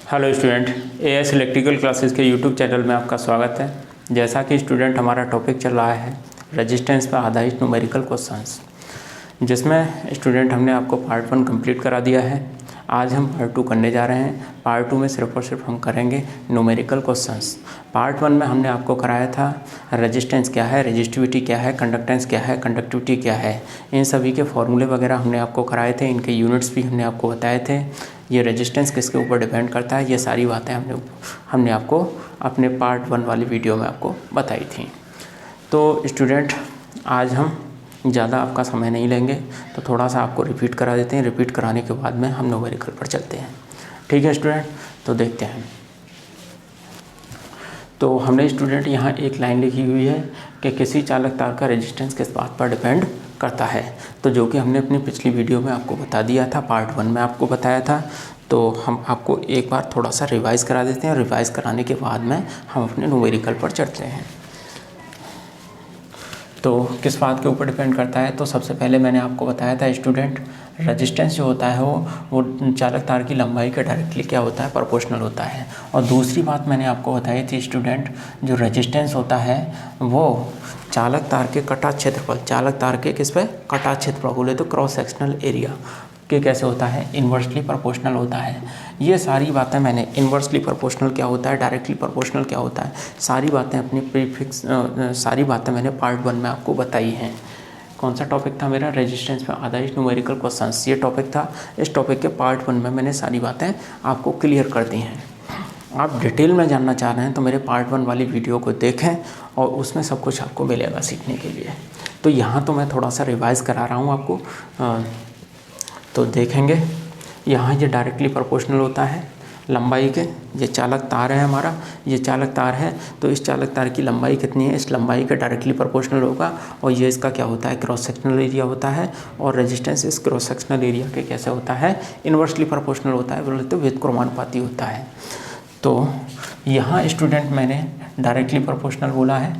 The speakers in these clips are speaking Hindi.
Hello student, as electrical classes के यूट्यूब चैनल में आपका स्वागत है। जैसा कि स्टूडेंट हमारा टॉपिक चल रहा है रेजिस्टेंस पर आधारित न्यूमेरिकल क्वेश्चंस, जिसमें स्टूडेंट हमने आपको पार्ट 1 कंप्लीट करा दिया है। आज हम पार्ट 2 करने जा रहे हैं। पार्ट 2 में सिर्फ और सिर्फ हम करेंगे न्यूमेरिकल क्वेश्चंस। पार्ट 1 में हमने आपको कराया था रेजिस्टेंस क्या है, रेजिस्टिविटी क्या है, कंडक्टेंस क्या है, कंडक्टिविटी क्या है, इन सभी के फॉर्मूले वगैरह हमने आपको कराए थे। इनके यूनिट्स भी हमने आपको बताए थे। ये रेजिस्टेंस किसके ऊपर डिपेंड करता है, ये सारी बातें हमने आपको अपने पार्ट 1 वाली वीडियो में आपको बताई थी। तो स्टूडेंट आज हम ज़्यादा आपका समय नहीं लेंगे, तो थोड़ा सा आपको रिपीट करा देते हैं। रिपीट कराने के बाद में हम न्यूमेरिकल पर चलते हैं। ठीक है स्टूडेंट, तो देखते हैं। तो हमने स्टूडेंट यहाँ एक लाइन लिखी हुई है कि किसी चालक तार का रेजिस्टेंस किस बात पर डिपेंड करता है, तो जो कि हमने अपनी पिछली वीडियो में आपको बता दिया था, पार्ट 1 में आपको बताया था। तो हम आपको एक बार थोड़ा सा रिवाइज़ करा देते हैं। रिवाइज़ कराने के बाद में हम अपने न्यूमेरिकल पर चढ़ते हैं। तो किस बात के ऊपर डिपेंड करता है, तो सबसे पहले मैंने आपको बताया था स्टूडेंट, रेजिस्टेंस जो होता है वो चालक तार की लंबाई के डायरेक्टली क्या होता है, प्रोपोर्शनल होता है। और दूसरी बात मैंने आपको बताई थी स्टूडेंट, जो रेजिस्टेंस होता है वो चालक तार के कटा क्षेत्रफल, चालक तार के किस पे कटा क्षेत्रफल बोले तो क्रॉस सेक्शनल एरिया के कैसे होता है, इन्वर्सली प्रोपोर्शनल होता है। ये सारी बातें मैंने इन्वर्सली प्रोपोर्शनल क्या होता है, डायरेक्टली प्रोपोर्शनल क्या होता है, सारी बातें अपनी प्रीफिक्स सारी बातें मैंने पार्ट 1 में आपको बताई हैं। कौन सा टॉपिक था मेरा, रेजिस्टेंस पर आधारित न्यूमेरिकल क्वेश्चंस, ये टॉपिक था। इस टॉपिक के पार्ट 1 में मैंने सारी बातें आपको क्लियर कर दी हैं। आप डिटेल में जानना चाह रहे हैं तो मेरे पार्ट 1 वाली वीडियो को देखें और उसमें सब कुछ आपको मिलेगा सीखने के लिए। तो यहाँ तो मैं थोड़ा सा रिवाइज़ करा रहा हूँ आपको। तो देखेंगे यहाँ ये डायरेक्टली प्रोपोर्शनल होता है लंबाई के। ये चालक तार है हमारा, ये चालक तार है, तो इस चालक तार की लंबाई कितनी है, इस लंबाई के डायरेक्टली प्रोपोर्शनल होगा। और ये इसका क्या होता है, क्रॉस सेक्शनल एरिया होता है। और रेजिस्टेंस इस क्रॉस सेक्शनल एरिया के कैसे होता है, इन्वर्सली प्रोपोर्शनल होता है, बोले तो व्युत्क्रमानुपाती होता है। तो यहाँ स्टूडेंट मैंने डायरेक्टली प्रोपोर्शनल बोला है,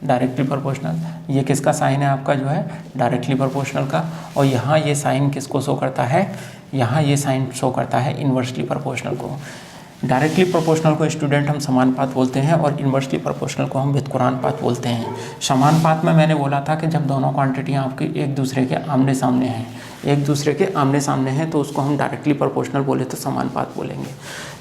डायरेक्टली प्रोपोर्शनल। ये किसका साइन है, आपका जो है डायरेक्टली प्रोपोर्शनल का। और यहाँ ये साइन किसको शो करता है, यहाँ ये साइन शो करता है इन्वर्सली प्रोपोर्शनल को। डायरेक्टली प्रोपोर्शनल को स्टूडेंट हम समानुपात बोलते हैं और इन्वर्सली प्रोपोर्शनल को हम व्युत्क्रमानुपात बोलते हैं। समानुपात में मैंने बोला था कि जब दोनों क्वांटिटियाँ आपकी एक दूसरे के आमने सामने हैं, एक दूसरे के आमने सामने हैं, तो उसको हम डायरेक्टली प्रोपोर्शनल बोले तो समानुपात बोलेंगे।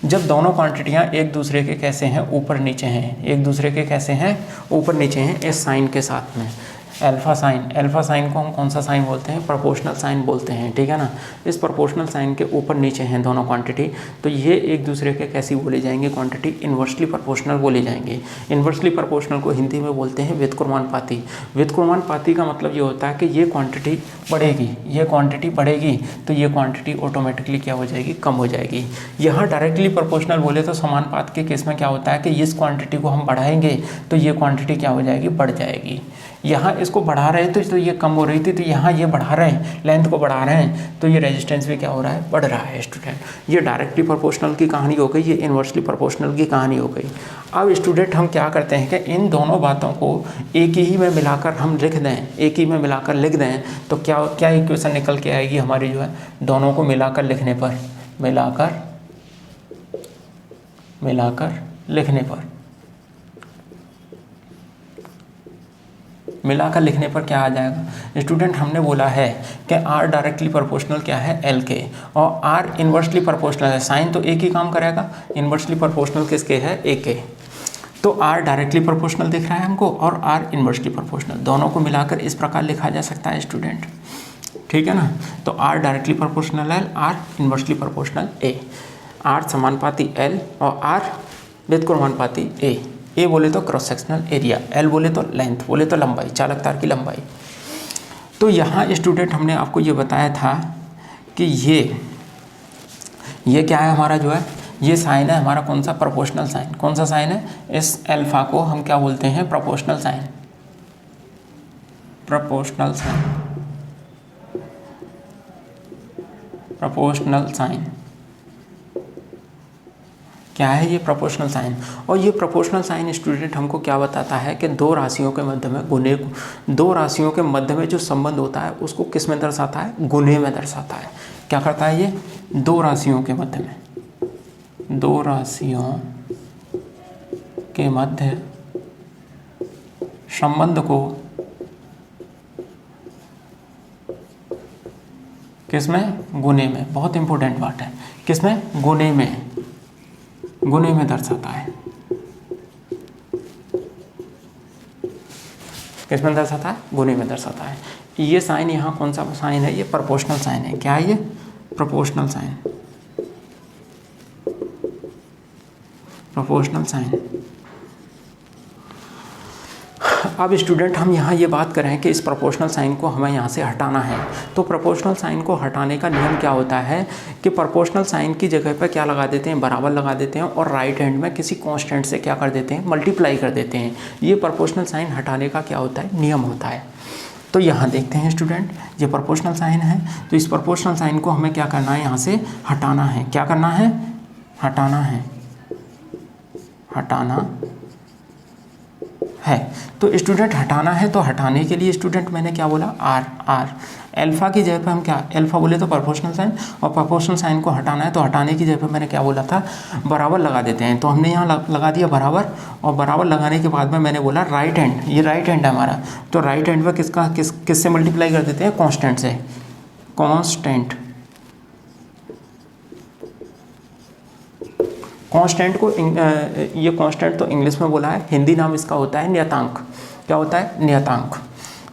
जब दोनों क्वांटिटियाँ एक दूसरे के कैसे हैं, ऊपर नीचे हैं, एक दूसरे के कैसे हैं, ऊपर नीचे हैं, इस साइन के साथ में अल्फा साइन को हम कौन सा साइन बोलते हैं, प्रोपोर्शनल साइन बोलते हैं। ठीक है ना, इस प्रोपोर्शनल साइन के ऊपर नीचे हैं दोनों क्वांटिटी, तो ये एक दूसरे के कैसी बोली जाएंगी, क्वांटिटी इन्वर्सली प्रोपोर्शनल बोली जाएंगी। इन्वर्सली प्रोपोर्शनल को हिंदी में बोलते हैं व्युत्क्रमानुपाती। व्युत्क्रमानुपाती का मतलब ये होता है कि ये क्वांटिटी बढ़ेगी, ये क्वांटिटी बढ़ेगी, तो ये क्वांटिटी ऑटोमेटिकली क्या हो जाएगी, कम हो जाएगी। यहाँ डायरेक्टली प्रोपोर्शनल बोले तो समानुपात के केस में क्या होता है कि इस क्वांटिटी को हम बढ़ाएंगे तो ये क्वांटिटी क्या हो जाएगी, बढ़ जाएगी। यहाँ इसको बढ़ा रहे थे तो ये कम हो रही थी, तो यहाँ ये बढ़ा रहे हैं, लेंथ को बढ़ा रहे हैं, तो ये रेजिस्टेंस भी क्या हो रहा है, बढ़ रहा है स्टूडेंट। ये डायरेक्टली प्रोपोर्शनल की कहानी हो गई, ये इन्वर्सली प्रोपोर्शनल की कहानी हो गई। अब स्टूडेंट हम क्या करते हैं कि इन दोनों बातों को एक ही में मिलाकर हम लिख दें, एक ही में मिलाकर लिख दें, तो क्या क्या इक्वेशन निकल के आएगी हमारी, जो है दोनों को मिलाकर लिखने पर, मिलाकर लिखने पर क्या आ जाएगा स्टूडेंट, हमने बोला है कि R डायरेक्टली प्रोपोर्शनल क्या है, L के, और R इन्वर्सली प्रोपोर्शनल है। साइन तो एक ही काम करेगा, इन्वर्सली प्रोपोर्शनल किसके है, A के। तो R डायरेक्टली प्रोपोर्शनल दिख रहा है हमको और R इन्वर्सली प्रोपोर्शनल, दोनों को मिलाकर इस प्रकार लिखा जा सकता है स्टूडेंट। ठीक है ना, तो R directly proportional L, R inversely proportional A। R समानुपाती L और R व्युत्क्रमानुपाती A। ए बोले तो क्रॉस सेक्शनल एरिया, एल बोले तो लेंथ, बोले तो लंबाई, चालक तार की लंबाई। तो यहाँ स्टूडेंट हमने आपको ये बताया था कि ये क्या है हमारा, जो है ये साइन है हमारा, कौन सा, प्रोपोर्शनल साइन। कौन सा साइन है, इस अल्फा को हम क्या बोलते हैं, proportional sign, proportional sign, proportional sign क्या है, ये प्रोपोर्शनल साइन। और ये प्रोपोर्शनल साइन स्टूडेंट हमको क्या बताता है कि दो राशियों के मध्य में गुणे, दो राशियों के मध्य में जो संबंध होता है उसको किस में दर्शाता है, गुणे में दर्शाता है। क्या करता है ये, दो राशियों के मध्य में, दो राशियों के मध्य संबंध को किसमें? गुणे में। बहुत इंपॉर्टेंट बात है, किसमें? गुणे में, गुणे में दर्शाता है। किसमें दर्शाता है? गुणे में दर्शाता है। ये साइन यहाँ कौन सा साइन है? ये प्रोपोर्शनल साइन है। क्या है ये? Proportional sign, proportional sign. अब स्टूडेंट हम यहाँ ये बात करें कि इस प्रोपोर्शनल साइन को हमें यहाँ से हटाना है, तो प्रोपोर्शनल साइन को हटाने का नियम क्या होता है कि प्रोपोर्शनल साइन की जगह पर क्या लगा देते हैं? बराबर लगा देते हैं, और राइट हैंड में किसी कांस्टेंट से क्या कर देते हैं? मल्टीप्लाई कर देते हैं। ये प्रोपोर्शनल साइन हटाने का क्या होता है? नियम होता है। तो यहाँ देखते हैं स्टूडेंट, ये प्रोपोर्शनल साइन है, तो इस प्रोपोर्शनल साइन को हमें क्या करना है? यहाँ से हटाना है। क्या करना है? हटाना है, हटाना है। तो स्टूडेंट हटाना है, तो हटाने के लिए स्टूडेंट मैंने क्या बोला? आर। आर अल्फा की जगह पर हम क्या? अल्फा बोले तो प्रोपोर्शनल साइन, और प्रोपोर्शनल साइन को हटाना है तो हटाने की जगह पर मैंने क्या बोला था? बराबर लगा देते हैं। तो हमने यहाँ लगा दिया बराबर, और बराबर लगाने के बाद में मैंने बोला राइट हैंड, ये राइट हैंड है हमारा, तो राइट हैंड पर किससे मल्टीप्लाई कर देते हैं? कांस्टेंट से। कांस्टेंट, कांस्टेंट को ये कांस्टेंट तो इंग्लिश में बोला है, हिंदी नाम इसका होता है नियतांक। क्या होता है? नियतांक।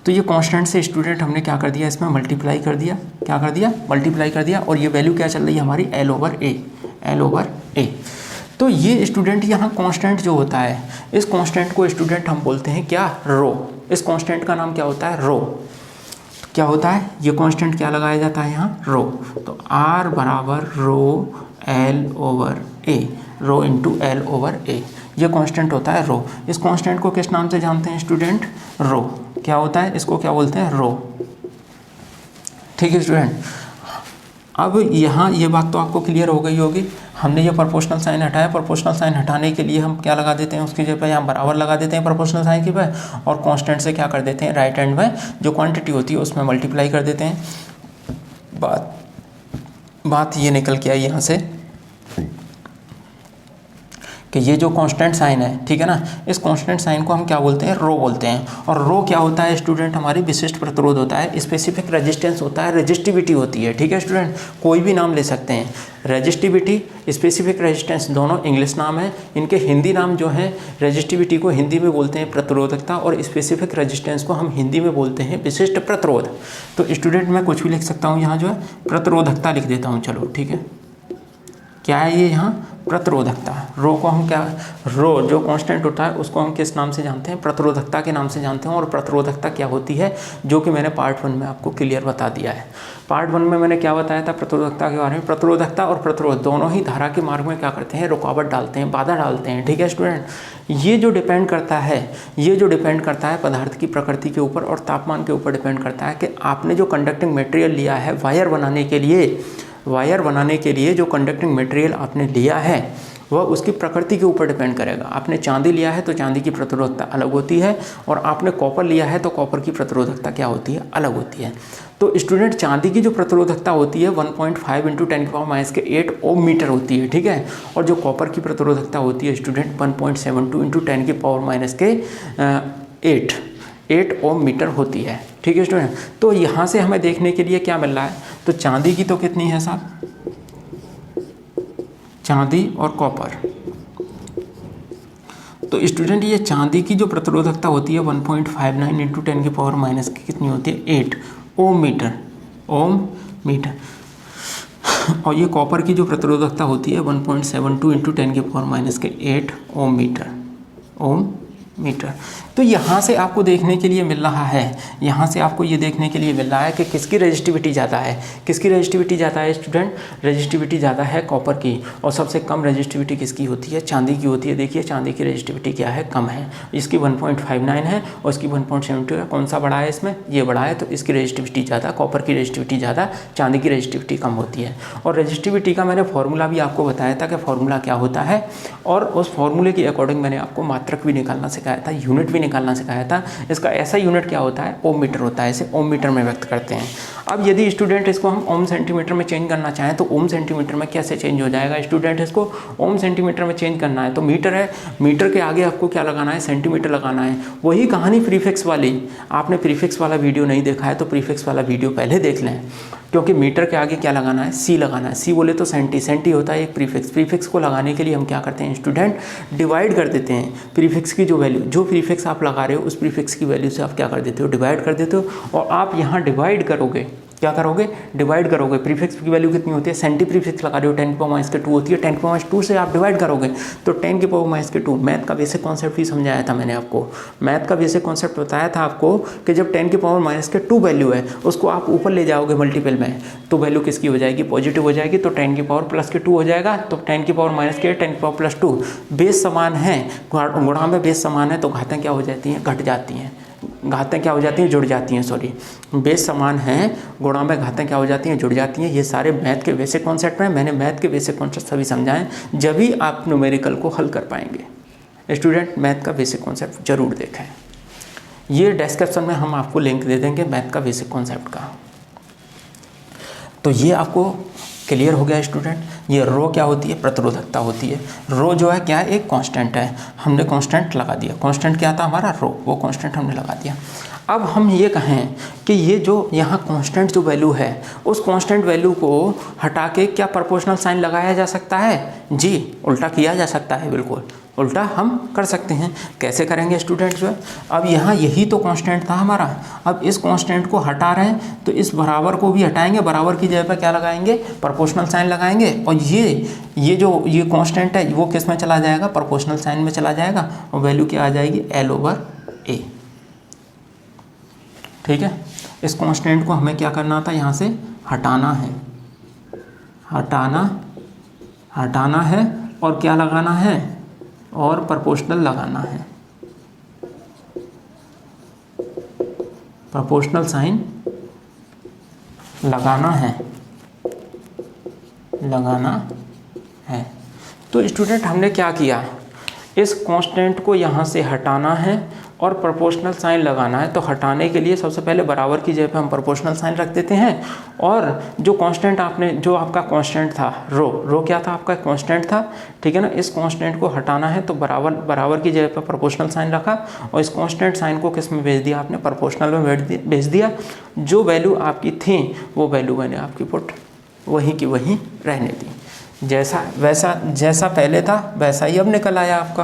तो ये कांस्टेंट से स्टूडेंट हमने क्या कर दिया? इसमें मल्टीप्लाई कर दिया। क्या कर दिया? मल्टीप्लाई कर दिया, और ये वैल्यू क्या चल रही है हमारी? L/A, L/A। तो ये स्टूडेंट यहाँ कांस्टेंट जो होता है, इस कांस्टेंट को स्टूडेंट हम बोलते हैं क्या? रो। इस कांस्टेंट का नाम क्या होता है? रो। क्या होता है? ये कांस्टेंट क्या लगाया जाता है यहाँ? रो। तो R बराबर रो L/A, रो इंटू L/A, ये कांस्टेंट होता है रो। इस कांस्टेंट को किस नाम से जानते हैं स्टूडेंट? रो। क्या होता है? इसको क्या बोलते हैं? रो। ठीक है स्टूडेंट, अब यहाँ ये बात तो आपको क्लियर हो गई होगी। हमने ये प्रोपोर्शनल साइन हटाया, प्रोपोर्शनल साइन हटाने के लिए हम क्या लगा देते हैं? उसकी जगह पर यहाँ बराबर लगा देते हैं प्रोपोर्शनल साइन की पर, और कांस्टेंट से क्या कर देते हैं? राइट हैंड में जो क्वांटिटी होती है उसमें मल्टीप्लाई कर देते हैं। बात ये निकल के आई यहाँ से कि ये जो कांस्टेंट साइन है, ठीक है ना, इस कांस्टेंट साइन को हम क्या बोलते हैं? रो बोलते हैं। और रो क्या होता है स्टूडेंट? हमारी विशिष्ट प्रतिरोध होता है, स्पेसिफिक रेजिस्टेंस होता है, रेजिस्टिविटी होती है। ठीक है स्टूडेंट, कोई भी नाम ले सकते हैं। रेजिस्टिविटी, स्पेसिफिक रेजिस्टेंस दोनों इंग्लिश नाम है। इनके हिंदी नाम जो है, रेजिस्टिविटी को हिंदी में बोलते हैं प्रतिरोधकता, और स्पेसिफिक रेजिस्टेंस को हम हिंदी में बोलते हैं विशिष्ट प्रतिरोध। तो स्टूडेंट मैं कुछ भी लिख सकता हूँ, यहाँ जो है प्रतिरोधकता लिख देता हूँ। चलो ठीक है, क्या है ये? यहाँ प्रतिरोधकता। रो को हम क्या? रो जो कांस्टेंट होता है उसको हम किस नाम से जानते हैं? प्रतिरोधकता के नाम से जानते हैं। और प्रतिरोधकता क्या होती है, जो कि मैंने पार्ट 1 में आपको क्लियर बता दिया है। पार्ट 1 में मैंने क्या बताया था प्रतिरोधकता के बारे में? प्रतिरोधकता और प्रतिरोध दोनों ही धारा के मार्ग में क्या करते हैं? रुकावट डालते हैं, बाधा डालते हैं। ठीक है स्टूडेंट, ये जो डिपेंड करता है पदार्थ की प्रकृति के ऊपर और तापमान के ऊपर डिपेंड करता है कि आपने जो कंडक्टिंग मटेरियल लिया है वायर बनाने के लिए जो कंडक्टिंग मटेरियल आपने लिया है वह उसकी प्रकृति के ऊपर डिपेंड करेगा। आपने चांदी लिया है तो चांदी की प्रतिरोधकता अलग होती है, और आपने कॉपर लिया है तो कॉपर की प्रतिरोधकता क्या होती है? अलग होती है। तो स्टूडेंट चांदी की जो प्रतिरोधकता होती है 1.5 × 10⁸ ओम मीटर होती है। ठीक है, और जो कॉपर की प्रतिरोधकता होती है स्टूडेंट 1.72 × 10⁸8 ओम मीटर होती है। ठीक है स्टूडेंट, तो यहाँ से हमें देखने के लिए क्या मिल रहा है? तो चांदी की तो कितनी है साहब? चांदी और कॉपर। तो स्टूडेंट ये चांदी की जो प्रतिरोधकता होती है 1.59 × 10⁻⁻, की कितनी होती है? 8 ओम मीटर। और ये कॉपर की जो प्रतिरोधकता होती है 1.72 × 10⁻⁸8 ओम मीटर। तो यहाँ से आपको देखने के लिए मिल रहा है, कि किसकी रेजिस्टिविटी ज़्यादा है? किसकी रेजिस्टिविटी ज़्यादा है स्टूडेंट? रेजिस्टिविटी ज़्यादा है कॉपर की, और सबसे कम रेजिस्टिविटी किसकी होती है? चांदी की होती है। देखिए चांदी की रेजिस्टिविटी क्या है? कम है। इसकी 1.59 है और इसकी 1.72 है। कौन सा बड़ा है इसमें? ये बड़ा है, तो इसकी रेजिस्टिविटी ज़्यादा, कॉपर की रेजिस्टिविटी ज़्यादा, चांदी की रेजिस्टिविटी कम होती है। और रेजिस्टिविटी का मैंने फॉर्मूला भी आपको बताया था कि फॉर्मूला क्या होता है, और उस फॉर्मूले के अकॉर्डिंग मैंने आपको मात्रक भी निकालना सिखाया सिखाया था, यूनिट भी निकालना सिखाया था। इसका ऐसा यूनिट क्या होता है, ओम मीटर होता है, इसे ओम मीटर में व्यक्त करते हैं। अब यदि स्टूडेंट इसको हम ओम सेंटीमीटर में चेंज करना चाहें तो ओम सेंटीमीटर में कैसे चेंज हो जाएगा। स्टूडेंट इसको ओम सेंटीमीटर में चेंज करना है तो मीटर है, मीटर के आगे आपको क्या लगाना है, सेंटीमीटर लगाना है। वही कहानी प्रीफिक्स वाली, आपने प्रीफिक्स वाला वीडियो नहीं देखा है तो प्रीफिक्स वाला वीडियो पहले देख लें, क्योंकि मीटर के आगे क्या लगाना है, सी लगाना है। सी बोले तो सेंटी, सेंटी होता है एक प्रीफिक्स। प्रीफिक्स को लगाने के लिए हम क्या करते हैं स्टूडेंट, डिवाइड कर देते हैं। प्रीफिक्स की जो वैल्यू, जो प्रीफिक्स आप लगा रहे हो उस प्रीफिक्स की वैल्यू से आप क्या कर देते हो, डिवाइड कर देते हो। और आप यहाँ डिवाइड करोगे, क्या करोगे, डिवाइड करोगे। प्रीफिक्स की वैल्यू कितनी होती है, सेंटी प्रीफिक्स लगा रहे हो 10⁻² होती है, 10⁻² से आप डिवाइड करोगे तो 10⁻²। मैथ का बेसिक कॉन्सेप्ट भी समझाया था मैंने आपको, मैथ का बेसिक कॉन्सेप्ट बताया था आपको कि जब 10⁻² वैल्यू है उसको आप ऊपर ले जाओगे मल्टीपल में तो वैल्यू किसकी हो जाएगी, पॉजिटिव हो जाएगी, तो 10⁻² हो जाएगा। तो 10⁻², 10⁻², बेस समान है, गुणा में बेस समान है तो घातें क्या हो जाती हैं, घट जाती हैं। घातें क्या हो जाती हैं, जुड़ जाती हैं, सॉरी, बेस समान है, गुणा में घातें क्या हो जाती हैं, जुड़ जाती हैं। ये सारे मैथ के बेसिक कॉन्सेप्ट हैं, मैंने मैथ के बेसिक कॉन्सेप्ट सभी समझाएं, जब भी आप न्यूमेरिकल को हल कर पाएंगे। स्टूडेंट मैथ का बेसिक कॉन्सेप्ट जरूर देखें, ये डिस्क्रिप्शन में हम आपको लिंक दे देंगे मैथ का बेसिक कॉन्सेप्ट का। तो ये आपको क्लियर हो गया स्टूडेंट। ये रो क्या होती है, प्रतिरोधकता होती है। रो जो है क्या है, एक कांस्टेंट है, हमने कांस्टेंट लगा दिया। कांस्टेंट क्या था हमारा, रो, वो कांस्टेंट हमने लगा दिया। अब हम ये कहें कि ये जो यहाँ कांस्टेंट जो वैल्यू है उस कांस्टेंट वैल्यू को हटा के क्या प्रोपोर्शनल साइन लगाया जा सकता है, जी उल्टा किया जा सकता है, बिल्कुल उल्टा हम कर सकते हैं। कैसे करेंगे स्टूडेंट जो है, अब यहाँ यही तो कांस्टेंट था हमारा, अब इस कांस्टेंट को हटा रहे हैं तो इस बराबर को भी हटाएंगे, बराबर की जगह पर क्या लगाएंगे, प्रोपोर्शनल साइन लगाएंगे। और ये जो ये कांस्टेंट है वो किस में चला जाएगा, प्रोपोर्शनल साइन में चला जाएगा और वैल्यू क्या आ जाएगी, L/A। ठीक है, इस कांस्टेंट को हमें क्या करना था, यहाँ से हटाना है, हटाना है और क्या लगाना है, और प्रोपोर्शनल लगाना है, प्रोपोर्शनल साइन लगाना है। तो स्टूडेंट हमने क्या किया, इस कांस्टेंट को यहाँ से हटाना है और प्रोपोर्शनल साइन लगाना है। तो हटाने के लिए सबसे पहले बराबर की जगह पे हम प्रोपोर्शनल साइन रख देते हैं, और जो कांस्टेंट आपने, जो आपका कांस्टेंट था रो क्या था, आपका कांस्टेंट था, ठीक है ना। इस कांस्टेंट को हटाना है तो बराबर की जगह पे प्रोपोर्शनल साइन रखा और इस कांस्टेंट साइन को किस में भेज दिया आपने, प्रोपोर्शनल में भेज दिया। जो वैल्यू आपकी थी वो वैल्यू मैंने आपकी पुट वहीं की वहीं रहने दी, जैसा पहले था वैसा ही अब निकल आया, आपका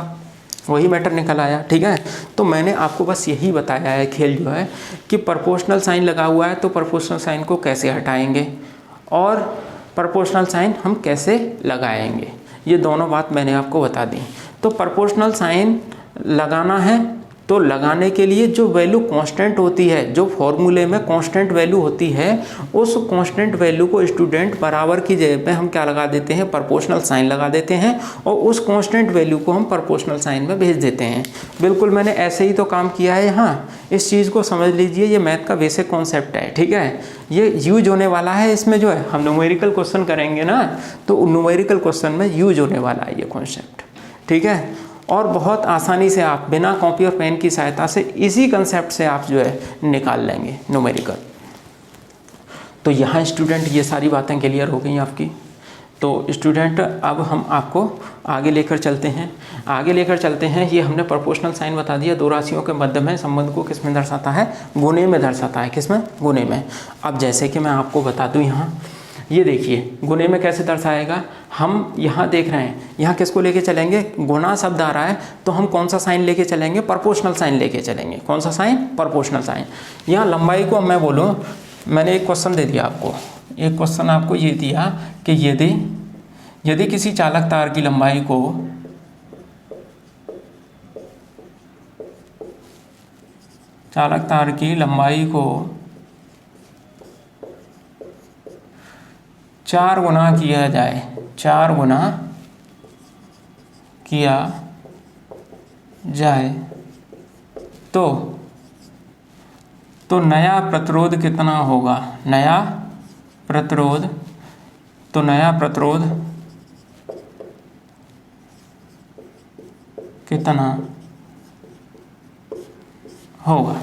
वही मैटर निकल आया। ठीक है, तो मैंने आपको बस यही बताया है खेल जो है कि प्रोपोर्शनल साइन लगा हुआ है तो प्रोपोर्शनल साइन को कैसे हटाएंगे और प्रोपोर्शनल साइन हम कैसे लगाएंगे, ये दोनों बात मैंने आपको बता दी। तो प्रोपोर्शनल साइन लगाना है तो लगाने के लिए जो वैल्यू कांस्टेंट होती है, जो फॉर्मूले में कांस्टेंट वैल्यू होती है, उस कांस्टेंट वैल्यू को स्टूडेंट बराबर की जगह पे हम क्या लगा देते हैं, प्रोपोर्शनल साइन लगा देते हैं और उस कांस्टेंट वैल्यू को हम प्रोपोर्शनल साइन में भेज देते हैं। बिल्कुल मैंने ऐसे ही तो काम किया है यहाँ, इस चीज़ को समझ लीजिए, ये मैथ का बेसिक कॉन्सेप्ट है। ठीक है, ये यूज होने वाला है, इसमें जो है हम न्यूमेरिकल क्वेश्चन करेंगे ना, तो न्यूमेरिकल क्वेश्चन में यूज होने वाला है ये कॉन्सेप्ट। ठीक है, और बहुत आसानी से आप बिना कॉपी और पेन की सहायता से इसी कंसेप्ट से आप जो है निकाल लेंगे न्यूमेरिकल। तो यहाँ स्टूडेंट ये सारी बातें क्लियर हो गई आपकी। तो स्टूडेंट अब हम आपको आगे लेकर चलते हैं। ये हमने प्रोपोर्शनल साइन बता दिया, दो राशियों के मध्य में संबंध को किस में दर्शाता है, गुणे में दर्शाता है। किस में, गुणे में। अब जैसे कि मैं आपको बता दूँ, यहाँ ये देखिए गुणे में कैसे दर्शाएगा, हम यहाँ देख रहे हैं, यहाँ किसको लेके चलेंगे, गुणा शब्द आ रहा है तो हम कौन सा साइन लेके चलेंगे, प्रोपोर्शनल साइन लेके चलेंगे। कौन सा साइन, प्रोपोर्शनल साइन। यहाँ लंबाई को मैं बोलूँ, मैंने एक क्वेश्चन दे दिया आपको, एक क्वेश्चन आपको ये दिया कि यदि किसी चालक तार की लंबाई को चालक तार की लंबाई को 4 गुना किया जाए, 4 गुना किया जाए तो नया प्रतिरोध कितना होगा, नया प्रतिरोध कितना होगा।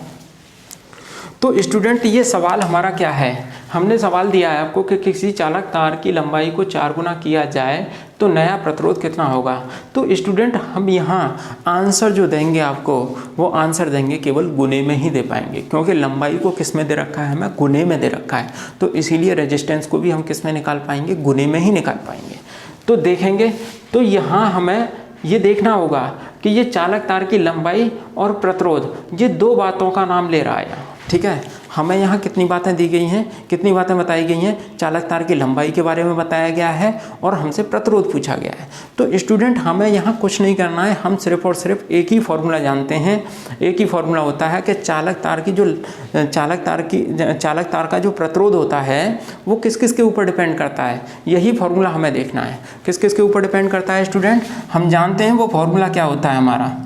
तो स्टूडेंट ये सवाल हमारा क्या है, हमने सवाल दिया है आपको कि किसी चालक तार की लंबाई को 4 गुना किया जाए तो नया प्रतिरोध कितना होगा। तो स्टूडेंट हम यहाँ आंसर जो देंगे आपको वो आंसर देंगे केवल गुने में ही दे पाएंगे, क्योंकि लंबाई को किस में दे रखा है, हमें गुने में दे रखा है। तो इसीलिए रेजिस्टेंस को भी हम किस में निकाल पाएंगे, गुने में ही निकाल पाएंगे। तो देखेंगे तो यहाँ हमें ये देखना होगा कि ये चालक तार की लंबाई और प्रतिरोध ये दो बातों का नाम ले रहा है। ठीक है, हमें यहाँ कितनी बातें दी गई हैं, कितनी बातें बताई गई हैं, चालक तार की लंबाई के बारे में बताया गया है और हमसे प्रतिरोध पूछा गया है। तो स्टूडेंट हमें यहाँ कुछ नहीं करना है, हम सिर्फ और सिर्फ एक ही फॉर्मूला जानते हैं। एक ही फॉर्मूला होता है कि चालक तार का जो प्रतिरोध होता है वो किस किस के ऊपर डिपेंड करता है, यही फॉर्मूला हमें देखना है। किस किस के ऊपर डिपेंड करता है स्टूडेंट, हम जानते हैं वो फॉर्मूला क्या होता है हमारा,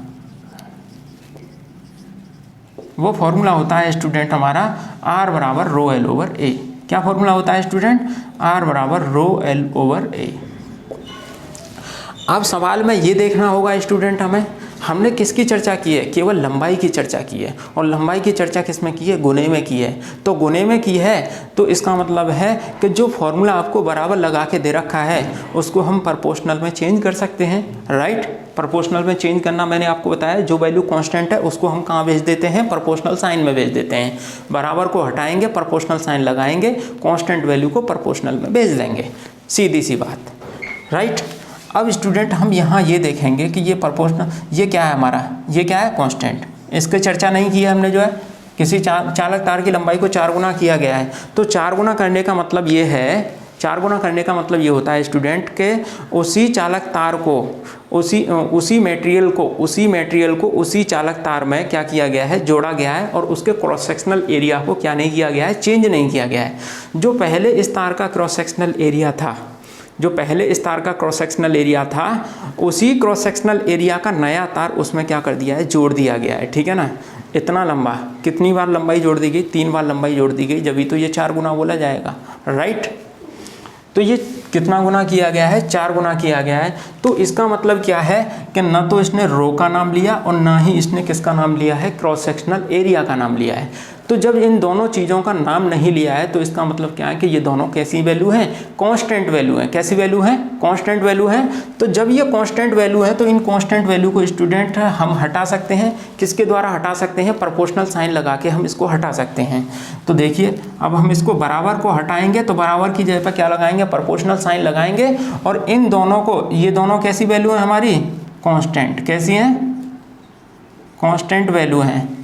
वो फॉर्मूला होता है स्टूडेंट हमारा R बराबर रो एल ओवर ए। क्या फॉर्मूला होता है स्टूडेंट, R बराबर रो एल ओवर ए। अब सवाल में ये देखना होगा स्टूडेंट हमें, हमने किसकी चर्चा की है, केवल लंबाई की चर्चा की है, और लंबाई की चर्चा किस में की है, गुने में की है। तो गुने में की है तो इसका मतलब है कि जो फॉर्मूला आपको बराबर लगा के दे रखा है उसको हम प्रोपोर्शनल में चेंज कर सकते हैं, राइट। प्रोपोर्शनल में चेंज करना मैंने आपको बताया, जो वैल्यू कांस्टेंट है उसको हम कहाँ भेज देते हैं, प्रोपोर्शनल साइन में भेज देते हैं। बराबर को हटाएंगे, प्रोपोर्शनल साइन लगाएंगे, कांस्टेंट वैल्यू को प्रोपोर्शनल में भेज देंगे, सीधी सी बात, राइट। अब स्टूडेंट हम यहाँ ये देखेंगे कि ये प्रोपोर्शनल, ये क्या है हमारा, ये क्या है कांस्टेंट, इसकी चर्चा नहीं की है हमने, जो है किसी चालक तार की लंबाई को 4 गुना किया गया है। तो 4 गुना करने का मतलब ये है, 4 गुना करने का मतलब ये होता है स्टूडेंट के उसी चालक तार को उसी मटेरियल को उसी चालक तार में क्या किया गया है, जोड़ा गया है, और उसके क्रॉस सेक्शनल एरिया को क्या नहीं किया गया है, चेंज नहीं किया गया है। जो पहले इस तार का क्रॉस सेक्शनल एरिया था, जो पहले इस तार का क्रॉस सेक्शनल एरिया था, उसी क्रॉस सेक्शनल एरिया का नया तार उसमें क्या कर दिया है, जोड़ दिया गया है। ठीक है ना, इतना लंबा, कितनी बार लंबाई जोड़ दी गई, 3 बार लंबाई जोड़ दी गई, जब तो ये 4 गुना बोला जाएगा, राइट। तो ये कितना गुना किया गया है, 4 गुना किया गया है। तो इसका मतलब क्या है कि ना तो इसने रो का नाम लिया और ना ही इसने किसका नाम लिया है, क्रॉस सेक्शनल एरिया का नाम लिया है। तो जब इन दोनों चीज़ों का नाम नहीं लिया है तो इसका मतलब क्या है कि ये दोनों कैसी वैल्यू हैं, कांस्टेंट वैल्यू हैं। कैसी वैल्यू हैं, कांस्टेंट वैल्यू हैं। तो जब ये कांस्टेंट वैल्यू है तो इन कांस्टेंट वैल्यू को स्टूडेंट हम हटा सकते हैं, किसके द्वारा हटा सकते हैं, प्रोपोर्शनल साइन लगा के हम इसको हटा सकते हैं। तो देखिए अब हम इसको बराबर को हटाएंगे तो बराबर की जगह पर क्या लगाएंगे, प्रोपोर्शनल साइन लगाएंगे, और इन दोनों को, ये दोनों कैसी वैल्यू है हमारी, कांस्टेंट। कैसी हैं, कांस्टेंट वैल्यू हैं।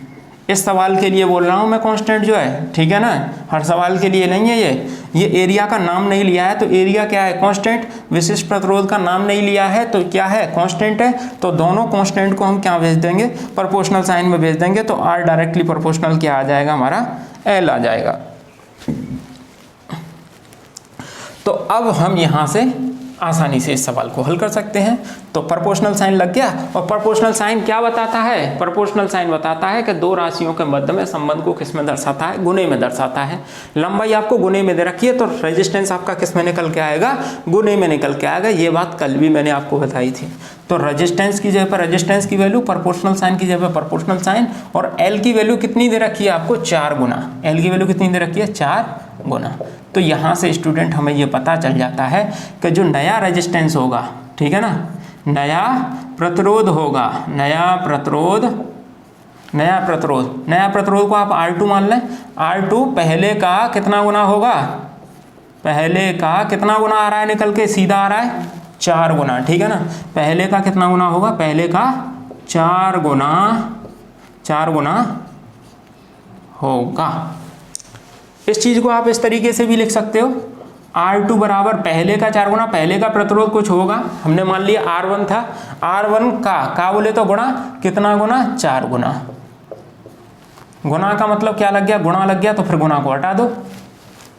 इस सवाल के लिए बोल रहा हूँ मैं कांस्टेंट जो है, ठीक है ना, हर सवाल के लिए नहीं है। ये एरिया का नाम नहीं लिया है तो एरिया क्या है, कांस्टेंट। विशिष्ट प्रतिरोध का नाम नहीं लिया है तो क्या है, कांस्टेंट है। तो दोनों कांस्टेंट को हम क्या भेज देंगे, प्रोपोर्शनल साइन में भेज देंगे। तो R डायरेक्टली प्रोपोर्शनल क्या आ जाएगा हमारा, L आ जाएगा। तो अब हम यहाँ से आसानी से इस सवाल को हल कर सकते हैं। तो प्रोपोर्शनल साइन लग गया, और प्रोपोर्शनल साइन क्या बताता है, प्रोपोर्शनल साइन बताता है कि दो राशियों के मध्य में संबंध को किस में दर्शाता है, गुने में दर्शाता है। लंबाई आपको गुने में दे रखी है तो रेजिस्टेंस आपका किस में निकल के आएगा, गुने में निकल के आएगा। ये बात कल भी मैंने आपको बताई थी। तो रेजिस्टेंस की जगह पर रेजिस्टेंस की वैल्यू, प्रोपोर्शनल साइन की जगह पर प्रोपोर्शनल साइन, और L की वैल्यू कितनी दे रखी है आपको, 4 गुना। L की वैल्यू कितनी दे रखी है, 4 गुना। तो यहाँ से स्टूडेंट हमें ये पता चल जाता है कि जो नया रेजिस्टेंस होगा, ठीक है ना, नया प्रतिरोध होगा, नया प्रतिरोध को आप R2 मान लें। R2 पहले का कितना गुना होगा, पहले का कितना गुना आ रहा है, निकल के सीधा आ रहा है 4 गुना, ठीक है ना। पहले का कितना गुना होगा, पहले का 4 गुना होगा। इस चीज को आप इस तरीके से भी लिख सकते हो, R2 बराबर पहले का 4 गुना, पहले का प्रतिरोध कुछ होगा, हमने मान लिया R1 था, R1 का बोले तो गुणा, कितना गुना, 4 गुना। गुणा का मतलब क्या लग गया, गुणा लग गया, तो फिर गुणा को हटा दो,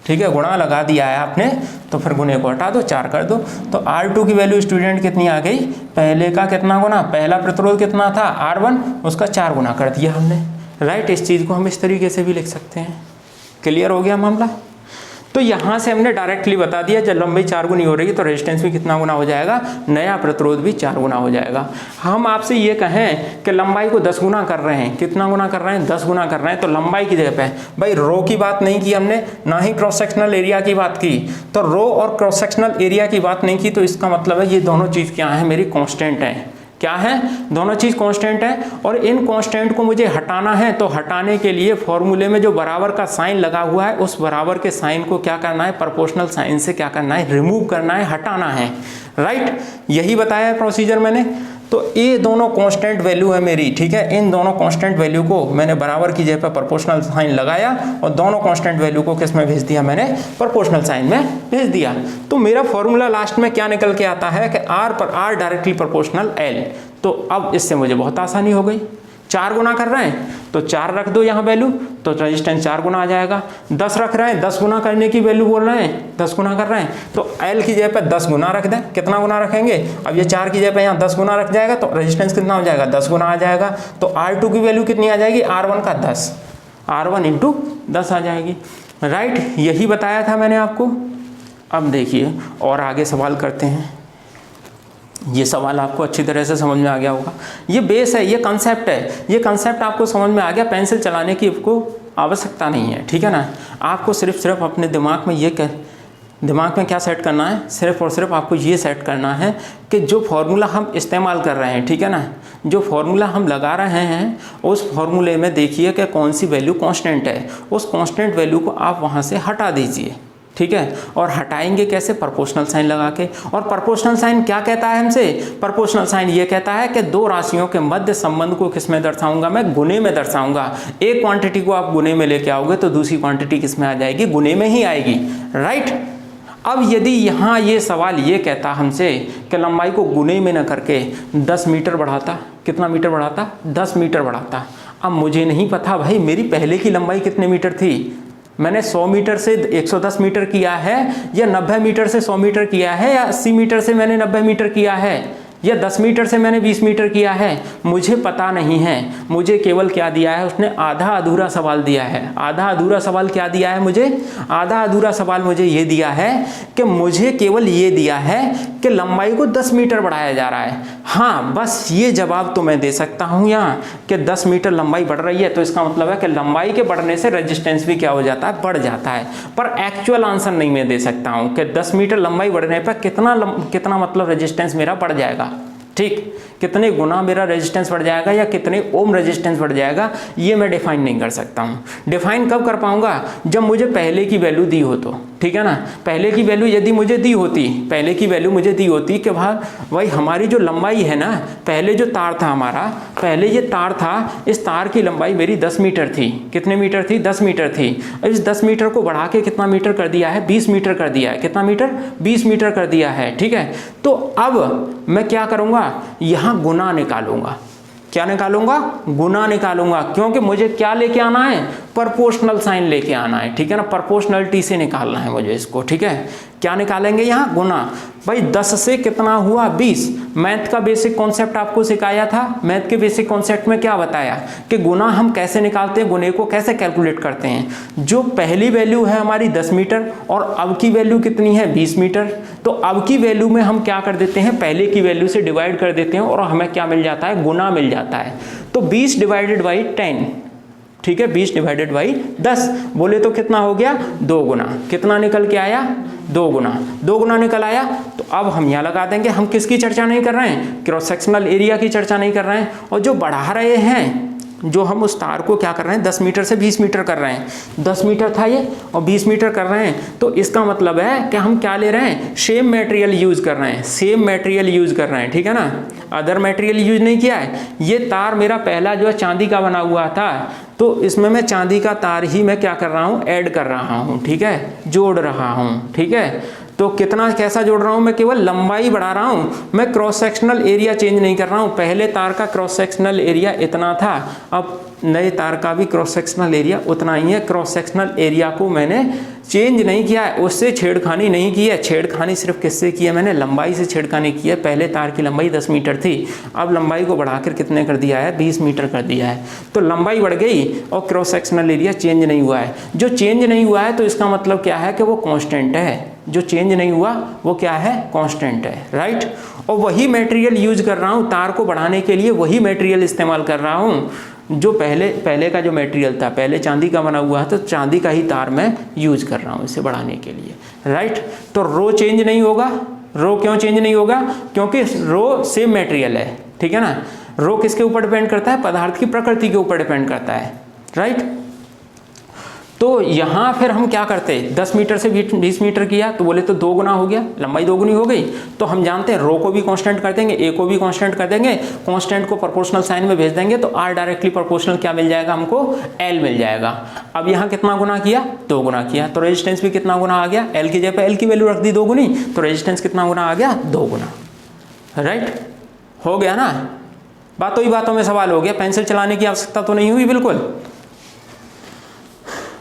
ठीक है, गुणा लगा दिया है आपने तो फिर गुणे को हटा दो, 4 कर दो। तो R2 की वैल्यू स्टूडेंट कितनी आ गई, पहले का कितना गुना, पहला प्रतिरोध कितना था R1, उसका 4 गुना कर दिया हमने, राइट। इस चीज़ को हम इस तरीके से भी लिख सकते हैं। क्लियर हो गया मामला। तो यहाँ से हमने डायरेक्टली बता दिया जब लंबाई 4 गुनी हो रही है तो रेजिस्टेंस भी कितना गुना हो जाएगा, नया प्रतिरोध भी 4 गुना हो जाएगा। हम आपसे ये कहें कि लंबाई को 10 गुना कर रहे हैं, कितना गुना कर रहे हैं, 10 गुना कर रहे हैं, तो लंबाई की जगह पे भाई रो की बात नहीं की हमने, ना ही क्रॉस सेक्शनल एरिया की बात की। तो रो और क्रॉस सेक्शनल एरिया की बात नहीं की, तो इसका मतलब है ये दोनों चीज़ क्या है, मेरी कॉन्स्टेंट है। क्या है, दोनों चीज़ कांस्टेंट है। और इन कांस्टेंट को मुझे हटाना है, तो हटाने के लिए फॉर्मूले में जो बराबर का साइन लगा हुआ है उस बराबर के साइन को क्या करना है, प्रोपोर्शनल साइन से क्या करना है, रिमूव करना है, हटाना है। राइट, यही बताया है प्रोसीजर मैंने। तो ये दोनों कांस्टेंट वैल्यू है मेरी, ठीक है। इन दोनों कांस्टेंट वैल्यू को मैंने बराबर की जगह पर प्रोपोर्शनल साइन लगाया और दोनों कांस्टेंट वैल्यू को किस में भेज दिया, मैंने प्रोपोर्शनल साइन में भेज दिया। तो मेरा फॉर्मूला लास्ट में क्या निकल के आता है कि R डायरेक्टली प्रोपोर्शनल L। तो अब इससे मुझे बहुत आसानी हो गई। 4 गुना कर रहे हैं तो 4 रख दो यहाँ वैल्यू, तो रेजिस्टेंस 4 गुना आ जाएगा। 10 रख रहे हैं, 10 गुना करने की वैल्यू बोल रहे हैं, 10 गुना कर रहे हैं, तो L की जगह पे 10 गुना रख दें। कितना गुना रखेंगे, अब ये 4 की जगह पे यहाँ 10 गुना रख जाएगा तो रेजिस्टेंस कितना हो जाएगा, 10 गुना आ जाएगा। तो R2 की वैल्यू कितनी आ जाएगी, R1 का 10, R1 इंटू 10 आ जाएगी। राइट, यही बताया था मैंने आपको। अब देखिए और आगे सवाल करते हैं। ये सवाल आपको अच्छी तरह से समझ में आ गया होगा। ये बेस है, ये कंसेप्ट है, ये कंसेप्ट आपको समझ में आ गया। पेंसिल चलाने की आपको आवश्यकता नहीं है, ठीक है ना। आपको सिर्फ अपने दिमाग में दिमाग में क्या सेट करना है, सिर्फ और सिर्फ आपको ये सेट करना है कि जो फॉर्मूला हम इस्तेमाल कर रहे हैं, ठीक है ना, जो फॉर्मूला हम लगा रहे हैं उस फॉर्मूले में देखिए कि कौन सी वैल्यू कांस्टेंट है। उस कांस्टेंट वैल्यू को आप वहाँ से हटा दीजिए, ठीक है। और हटाएंगे कैसे, प्रोपोर्शनल साइन लगा के। और प्रोपोर्शनल साइन क्या कहता है हमसे, प्रोपोर्शनल साइन ये कहता है कि दो राशियों के मध्य संबंध को किस में दर्शाऊंगा, मैं गुने में दर्शाऊंगा। एक क्वांटिटी को आप गुने में लेके आओगे तो दूसरी क्वांटिटी किस में आ जाएगी, गुने में ही आएगी। राइट, अब यदि यहाँ ये सवाल ये कहता हमसे कि लंबाई को गुने में न करके 10 मीटर बढ़ाता, कितना मीटर बढ़ाता, 10 मीटर बढ़ाता। अब मुझे नहीं पता भाई मेरी पहले की लंबाई कितने मीटर थी, मैंने 100 मीटर से 110 मीटर किया है, या 90 मीटर से 100 मीटर किया है, या 80 मीटर से मैंने 90 मीटर किया है, या 10 मीटर से मैंने 20 मीटर किया है, मुझे पता नहीं है। मुझे केवल क्या दिया है उसने, आधा अधूरा सवाल दिया है। आधा अधूरा सवाल क्या दिया है मुझे, आधा अधूरा सवाल मुझे ये दिया है कि मुझे केवल ये दिया है कि लंबाई को 10 मीटर बढ़ाया जा रहा है। हाँ, बस ये जवाब तो मैं दे सकता हूँ यहाँ कि 10 मीटर लंबाई बढ़ रही है, तो इसका मतलब है कि लंबाई के बढ़ने से रेजिस्टेंस भी क्या हो जाता है, बढ़ जाता है। पर एक्चुअल आंसर नहीं मैं दे सकता हूँ कि 10 मीटर लंबाई बढ़ने पर कितना मतलब रेजिस्टेंस मेरा बढ़ जाएगा, ठीक, कितने गुना मेरा रेजिस्टेंस बढ़ जाएगा या कितने ओम रेजिस्टेंस बढ़ जाएगा, ये मैं डिफाइन नहीं कर सकता हूँ। डिफाइन कब कर पाऊंगा, जब मुझे पहले की वैल्यू दी हो तो, ठीक है ना। पहले की वैल्यू यदि मुझे दी होती, पहले की वैल्यू मुझे दी होती कि भाई हमारी जो लंबाई है ना, पहले जो तार था हमारा, पहले ये तार था, इस तार की लंबाई मेरी 10 मीटर थी। कितने मीटर थी, 10 मीटर थी। अब इस 10 मीटर को बढ़ा के कितना मीटर कर दिया है, 20 मीटर कर दिया है। कितना मीटर, 20 मीटर कर दिया है, ठीक है। तो अब मैं क्या करूँगा, यहाँ गुना निकालूंगा। क्या निकालूंगा, गुना निकालूंगा, क्योंकि मुझे क्या लेके आना है, प्रोपोर्शनल साइन लेके आना है, ठीक है ना। प्रोपोर्शनलिटी से निकालना है मुझे इसको, ठीक है। क्या निकालेंगे यहाँ, गुना। भाई 10 से कितना हुआ, 20। मैथ का बेसिक कॉन्सेप्ट आपको सिखाया था। मैथ के बेसिक कॉन्सेप्ट में क्या बताया कि गुना हम कैसे निकालते हैं, गुने को कैसे कैलकुलेट करते हैं। जो पहली वैल्यू है हमारी 10 मीटर और अब की वैल्यू कितनी है, 20 मीटर। तो अब की वैल्यू में हम क्या कर देते हैं, पहले की वैल्यू से डिवाइड कर देते हैं और हमें क्या मिल जाता है, गुना मिल जाता है। तो 20 डिवाइडेड बाई 10, ठीक है, 20 डिवाइडेड बाई 10 बोले तो कितना हो गया, 2 गुना। कितना निकल के आया, 2 गुना। 2 गुना निकल आया। तो अब हम यहाँ लगा देंगे, हम किसकी चर्चा नहीं कर रहे हैं, क्रॉस सेक्शनल एरिया की चर्चा नहीं कर रहे हैं। और जो बढ़ा रहे हैं, जो हम उस तार को क्या कर रहे हैं, 10 मीटर से 20 मीटर कर रहे हैं। 10 मीटर था ये और 20 मीटर कर रहे हैं, तो इसका मतलब है कि हम क्या ले रहे हैं, सेम मटेरियल यूज कर रहे हैं, सेम मटेरियल यूज कर रहे हैं, ठीक है ना। अदर मटेरियल यूज नहीं किया है। ये तार मेरा पहला जो है चांदी का बना हुआ था, तो इसमें मैं चांदी का तार ही मैं क्या कर रहा हूँ, ऐड कर रहा हूँ, ठीक है, जोड़ रहा हूँ, ठीक है। तो कितना कैसा जोड़ रहा हूँ, मैं केवल लंबाई बढ़ा रहा हूँ, मैं क्रॉस सेक्शनल एरिया चेंज नहीं कर रहा हूँ। पहले तार का क्रॉस सेक्शनल एरिया इतना था, अब नए तार का भी क्रॉस सेक्शनल एरिया उतना ही है। क्रॉस सेक्शनल एरिया को मैंने चेंज नहीं किया है, उससे छेड़खानी नहीं की है। छेड़खानी सिर्फ किससे की है मैंने? लंबाई से छेड़खानी की है। पहले तार की लंबाई 10 मीटर थी, अब लंबाई को बढ़ाकर कितने कर दिया है? 20 मीटर कर दिया है। तो लंबाई बढ़ गई और क्रॉस सेक्शनल एरिया चेंज नहीं हुआ है। जो चेंज नहीं हुआ है तो इसका मतलब क्या है कि वो कांस्टेंट है। जो चेंज नहीं हुआ वो क्या है? कांस्टेंट है, राइट। और वही मटेरियल यूज कर रहा हूँ तार को बढ़ाने के लिए, वही मटेरियल इस्तेमाल कर रहा हूँ जो पहले का जो मटेरियल था, पहले चांदी का बना हुआ है तो चांदी का ही तार मैं यूज कर रहा हूँ इसे बढ़ाने के लिए, राइट। तो रो चेंज नहीं होगा। रो क्यों चेंज नहीं होगा? क्योंकि रो सेम मटेरियल है, ठीक है ना। रो किसके ऊपर डिपेंड करता है? पदार्थ की प्रकृति के ऊपर डिपेंड करता है, राइट। तो यहाँ फिर हम क्या करते? 10 मीटर से 20 मीटर किया तो बोले तो 2 गुना हो गया, लंबाई 2 गुनी हो गई। तो हम जानते हैं रो को भी कांस्टेंट कर देंगे, ए को भी कांस्टेंट कर देंगे, कांस्टेंट को प्रोपोर्शनल साइन में भेज देंगे तो आर डायरेक्टली प्रोपोर्शनल क्या मिल जाएगा हमको? एल मिल जाएगा। अब यहाँ कितना गुना किया? 2 गुना किया, तो रेजिस्टेंस भी कितना गुना आ गया? एल की जगह एल की वैल्यू रख दी 2 गुनी, तो रेजिस्टेंस कितना गुना आ गया? 2 गुना, राइट। हो गया ना। बातों ही बातों में सवाल हो गया, पेंसिल चलाने की आवश्यकता तो नहीं हुई बिल्कुल।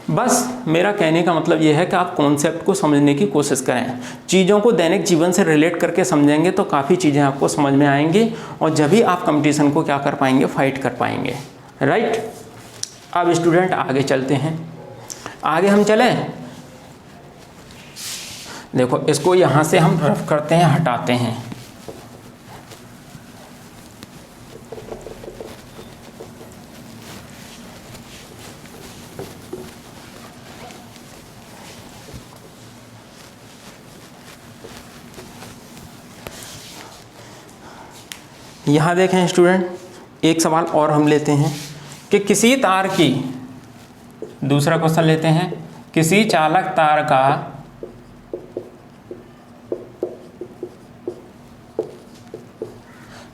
बस मेरा कहने का मतलब ये है कि आप कॉन्सेप्ट को समझने की कोशिश करें। चीज़ों को दैनिक जीवन से रिलेट करके समझेंगे तो काफ़ी चीज़ें आपको समझ में आएंगी और जब भी आप कंपटीशन को क्या कर पाएंगे? फाइट कर पाएंगे, राइट। अब स्टूडेंट आगे चलते हैं। आगे हम चलें, देखो इसको यहाँ से हम रफ करते हैं, हटाते हैं। यहाँ देखें स्टूडेंट, एक सवाल और हम लेते हैं कि किसी तार की, दूसरा क्वेश्चन लेते हैं, किसी चालक तार का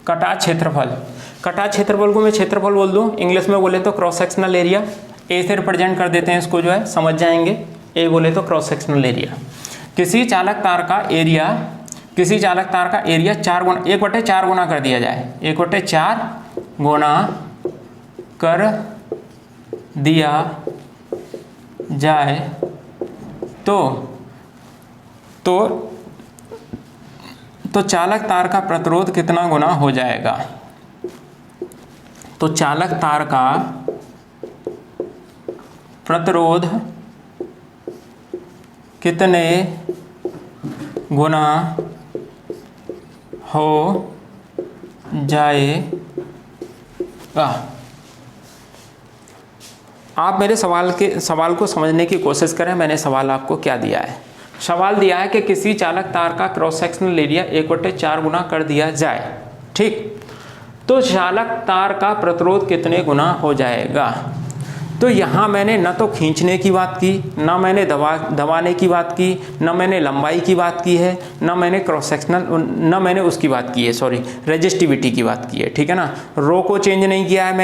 कटा क्षेत्रफल, कटा क्षेत्रफल को मैं क्षेत्रफल बोल दूं, इंग्लिश में बोले तो क्रॉस सेक्शनल एरिया, ए से रिप्रेजेंट कर देते हैं इसको, जो है समझ जाएंगे। ए बोले तो क्रॉस सेक्शनल एरिया। किसी चालक तार का एरिया, किसी चालक तार का एरिया 4 गुना, 1/4 गुना कर दिया जाए, 1/4 गुना कर दिया जाए तो चालक तार का प्रतिरोध कितना गुना हो जाएगा? तो चालक तार का प्रतिरोध कितने गुना हो जाएगा? आप मेरे सवाल को समझने की कोशिश करें। मैंने सवाल आपको क्या दिया है? सवाल दिया है कि किसी चालक तार का क्रॉस सेक्शनल एरिया 1/4 गुना कर दिया जाए, ठीक। तो चालक तार का प्रतिरोध कितने गुना हो जाएगा? तो यहाँ मैंने न तो खींचने की बात की, ना मैंने दबाने की बात की, ना मैंने लंबाई की बात की है, ना मैंने क्रॉस सेक्शनल, ना मैंने उसकी बात की है, सॉरी रेजिस्टिविटी की बात की है, ठीक है ना। रो को चेंज नहीं किया है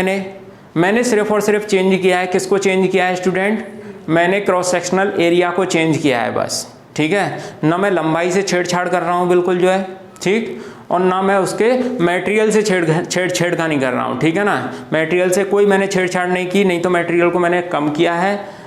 मैंने सिर्फ और सिर्फ चेंज किया है, किसको चेंज किया है स्टूडेंट? मैंने क्रॉस सेक्शनल एरिया को चेंज किया है बस, ठीक है। ना मैं लंबाई से छेड़छाड़ कर रहा हूँ बिल्कुल, जो है ठीक, और ना मैं उसके मटेरियल से छेड़खानी कर रहा हूँ, ठीक है ना। मटेरियल से कोई मैंने छेड़छाड़ नहीं की, नहीं तो मटेरियल को मैंने कम किया है।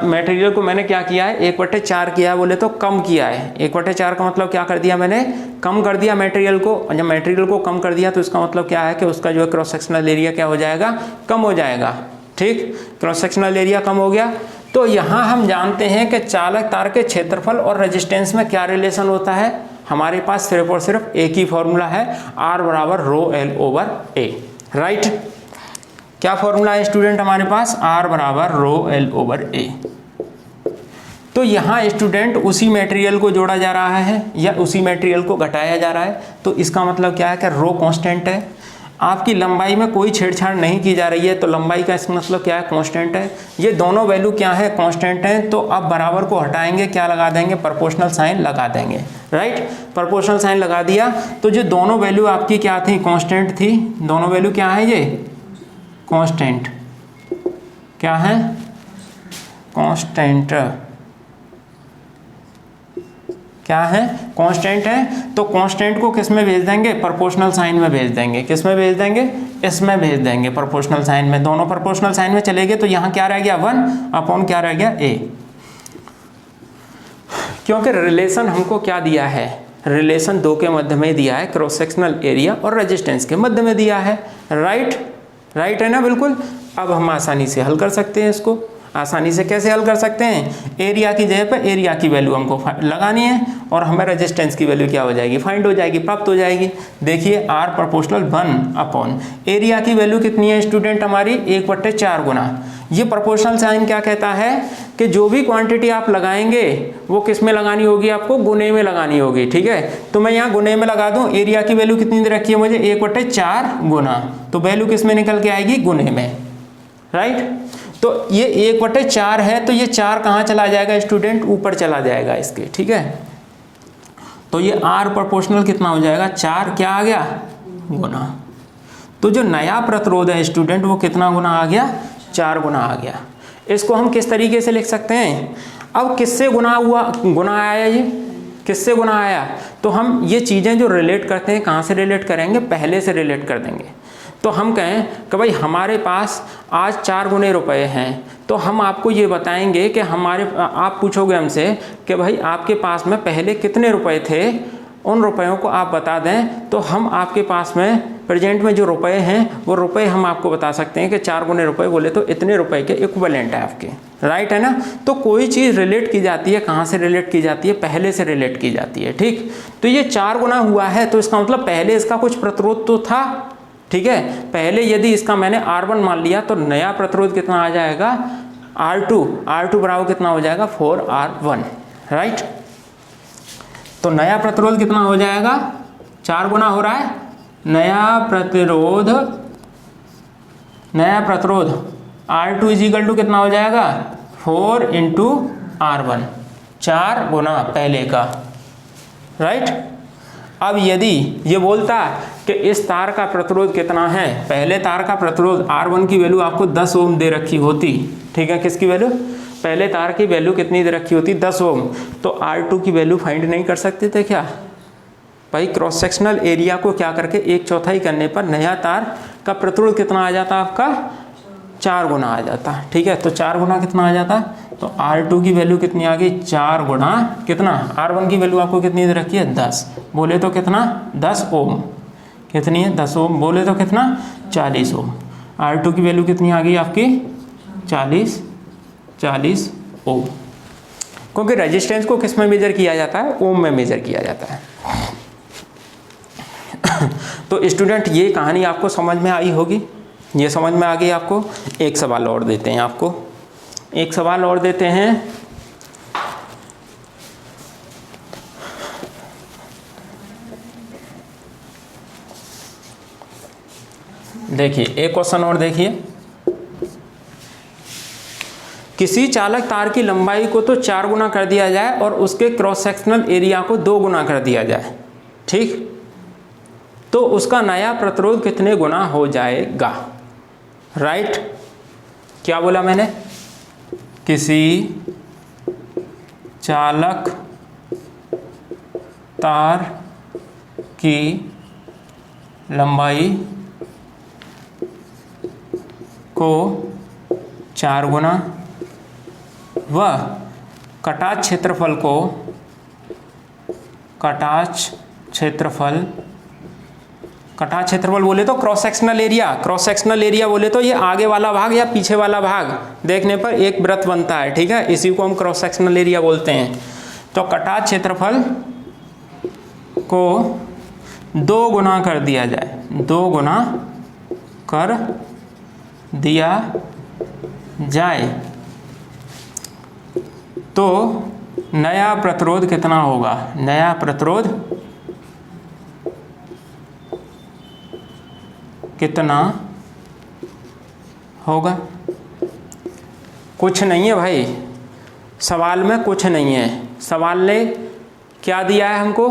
मटेरियल को मैंने क्या किया है? 1/4 किया है, बोले तो कम किया है। 1/4 का मतलब क्या कर दिया मैंने? कम कर दिया मटेरियल को। और जब मटेरियल को कम कर दिया तो इसका मतलब क्या है कि उसका जो है क्रॉस सेक्शनल एरिया क्या हो जाएगा? कम हो जाएगा, ठीक। क्रॉस सेक्शनल एरिया कम हो गया। तो यहाँ हम जानते हैं कि चालक तार के क्षेत्रफल और रेजिस्टेंस में क्या रिलेशन होता है? हमारे पास सिर्फ और सिर्फ एक ही फॉर्मूला है, R बराबर ρL/A, राइट। क्या फॉर्मूला है स्टूडेंट हमारे पास? R बराबर ρL/A। तो यहाँ स्टूडेंट उसी मटेरियल को जोड़ा जा रहा है या उसी मटेरियल को घटाया जा रहा है, तो इसका मतलब क्या है कि रो कांस्टेंट है। आपकी लंबाई में कोई छेड़छाड़ नहीं की जा रही है, तो लंबाई का इसका मतलब क्या है? कांस्टेंट है। ये दोनों वैल्यू क्या है? कांस्टेंट हैं। तो अब बराबर को हटाएंगे, क्या लगा देंगे? प्रोपोर्शनल साइन लगा देंगे, राइट। प्रोपोर्शनल साइन लगा दिया तो जो दोनों वैल्यू आपकी क्या थी? कांस्टेंट थी। दोनों वैल्यू क्या है? ये कांस्टेंट क्या है? कांस्टेंट क्या है? कांस्टेंट है। तो कांस्टेंट को किस में भेज देंगे? प्रोपोर्शनल साइन में भेज देंगे। किस में भेज देंगे? इसमें भेज देंगे प्रोपोर्शनल साइन में, दोनों प्रोपोर्शनल साइन में चले गए तो यहाँ क्या रह गया 1 अपॉन क्या रह गया a, क्योंकि रिलेशन हमको क्या दिया है, रिलेशन दो के मध्य में दिया है, क्रॉस सेक्शनल एरिया और रेजिस्टेंस के मध्य में दिया है। राइट है ना, बिल्कुल। अब हम आसानी से हल कर सकते हैं इसको। आसानी से कैसे हल कर सकते हैं, एरिया की जगह पर एरिया की वैल्यू हमको लगानी है और हमें रेजिस्टेंस की वैल्यू क्या हो जाएगी, फाइंड हो जाएगी, प्राप्त हो जाएगी। देखिए R प्रोपोर्शनल 1 अपॉन एरिया की वैल्यू कितनी है स्टूडेंट हमारी 1/4 गुना। ये प्रोपोर्शनल साइन क्या कहता है कि जो भी क्वांटिटी आप लगाएंगे वो किस में लगानी होगी, आपको गुने में लगानी होगी। ठीक है, तो मैं यहाँ गुने में लगा दूँ, एरिया की वैल्यू कितनी दे रखी है मुझे 1/4 गुना, तो वैल्यू किस में निकल के आएगी, गुने में। राइट, तो ये 1/4 है, तो ये 4 कहाँ चला जाएगा स्टूडेंट, ऊपर चला जाएगा इसके। ठीक है, तो ये R प्रोपोर्शनल कितना हो जाएगा, 4 क्या आ गया, गुना। तो जो नया प्रतिरोध है स्टूडेंट वो कितना गुना आ गया, 4 गुना आ गया। इसको हम किस तरीके से लिख सकते हैं, अब किससे गुना हुआ, गुना आया, ये किससे गुना आया, तो हम ये चीज़ें जो रिलेट करते हैं कहाँ से रिलेट करेंगे, पहले से रिलेट कर देंगे। तो हम कहें कि भाई हमारे पास आज 4 गुने रुपए हैं, तो हम आपको ये बताएंगे कि आप पूछोगे हमसे कि भाई आपके पास में पहले कितने रुपए थे, उन रुपयों को आप बता दें, तो हम आपके पास में प्रेजेंट में जो रुपए हैं वो रुपए हम आपको बता सकते हैं कि 4 गुने रुपए बोले तो इतने रुपए के इक्विवेलेंट है आपके। राइट है ना, तो कोई चीज़ रिलेट की जाती है, कहाँ से रिलेट की जाती है, पहले से रिलेट की जाती है। ठीक, तो ये 4 गुना हुआ है, तो इसका मतलब पहले इसका कुछ प्रतिरोध तो था। ठीक है, पहले यदि इसका मैंने R1 मान लिया तो नया प्रतिरोध कितना आ जाएगा, R2 बराबर कितना हो जाएगा 4R1। राइट, तो नया प्रतिरोध कितना हो जाएगा, 4 गुना हो रहा है, नया प्रतिरोध R2 इजिकल टू कितना हो जाएगा 4 × R1, 4 गुना पहले का। राइट, अब यदि ये बोलता कि इस तार का प्रतिरोध कितना है, पहले तार का प्रतिरोध R1 की वैल्यू आपको 10 ओम दे रखी होती। ठीक है, किसकी वैल्यू, पहले तार की वैल्यू कितनी दे रखी होती 10 ओम, तो R2 की वैल्यू फाइंड नहीं कर सकते थे क्या भाई। क्रॉस सेक्शनल एरिया को क्या करके 1/4 करने पर नया तार का प्रतिरोध कितना आ जाता आपका, 4 गुना आ जाता। ठीक है, तो 4 गुना कितना आ जाता, तो R2 की वैल्यू कितनी आ गई, 4 गुना कितना, R1 की वैल्यू आपको कितनी दे रखी है 10, बोले तो कितना 10 ओम, कितनी है 10 ओम, बोले तो कितना 40 ओम। R2 की वैल्यू कितनी आ गई आपकी 40 ओम, क्योंकि रेजिस्टेंस को किस में मेजर किया जाता है, ओम में मेजर किया जाता है। तो स्टूडेंट ये कहानी आपको समझ में आई होगी, ये समझ में आ गई आपको। एक सवाल और देते हैं आपको, एक सवाल और देते हैं। देखिए एक क्वेश्चन और देखिए, किसी चालक तार की लंबाई को तो 4 गुना कर दिया जाए और उसके क्रॉस सेक्शनल एरिया को 2 गुना कर दिया जाए। ठीक, तो उसका नया प्रतिरोध कितने गुना हो जाएगा। राइट, क्या बोला मैंने, किसी चालक तार की लंबाई को 4 गुना व कटाच क्षेत्रफल को, कटाच क्षेत्रफल बोले तो क्रॉस सेक्शनल एरिया बोले तो ये आगे वाला भाग या पीछे वाला भाग देखने पर एक वृत्त बनता है। ठीक है, इसी को हम क्रॉस सेक्शनल एरिया बोलते हैं। तो कटाच क्षेत्रफल को 2 गुना कर दिया जाए, 2 गुना कर दिया जाए तो नया प्रतिरोध कितना होगा, नया प्रतिरोध कितना होगा। कुछ नहीं है भाई, सवाल में कुछ नहीं है। सवाल ने क्या दिया है हमको,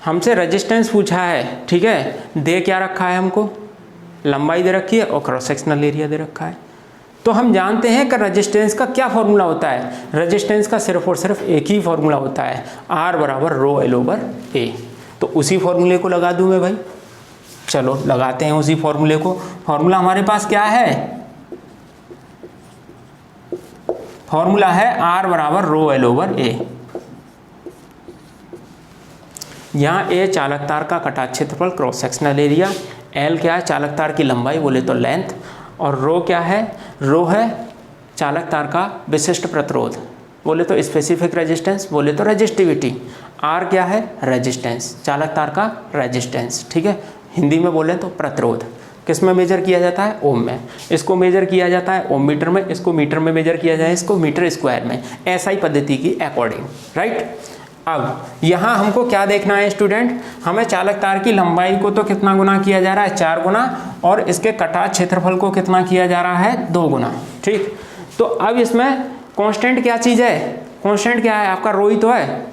हमसे रेजिस्टेंस पूछा है। ठीक है, दे क्या रखा है हमको, लंबाई दे रखी है और क्रॉस सेक्शनल एरिया दे रखा है। तो हम जानते हैं कि रेजिस्टेंस का क्या फॉर्मूला होता है, रेजिस्टेंस का सिर्फ और सिर्फ एक ही फॉर्मूला होता है, R = ρL/A। तो उसी फॉर्मूले को लगा दूं मैं भाई, चलो लगाते हैं उसी फॉर्मूले को। फॉर्मूला हमारे पास क्या है, फॉर्मूला है R बराबर रो एल ओवर ए। यहाँ ए चालक तार का कटा क्षेत्रफल क्रॉस सेक्शनल एरिया, एल क्या है चालक तार की लंबाई बोले तो लेंथ, और रो क्या है, रो है चालक तार का विशिष्ट प्रतिरोध बोले तो स्पेसिफिक रेजिस्टेंस बोले तो रेजिस्टिविटी, आर क्या है रेजिस्टेंस चालक तार का रेजिस्टेंस, ठीक है, हिंदी में बोले तो प्रतिरोध। किस में मेजर किया जाता है, ओम में। इसको मेजर किया जाता है ओम मीटर में, इसको मीटर में मेजर किया जाए, इसको मीटर स्क्वायर में, एसआई पद्धति की अकॉर्डिंग, राइट। अब यहाँ हमको क्या देखना है स्टूडेंट, हमें चालक तार की लंबाई को तो कितना गुना किया जा रहा है 4 गुना, और इसके कटा क्षेत्रफल को कितना किया जा रहा है 2 गुना, ठीक। तो अब इसमें कांस्टेंट क्या चीज़ है, कांस्टेंट क्या है आपका रो ही तो है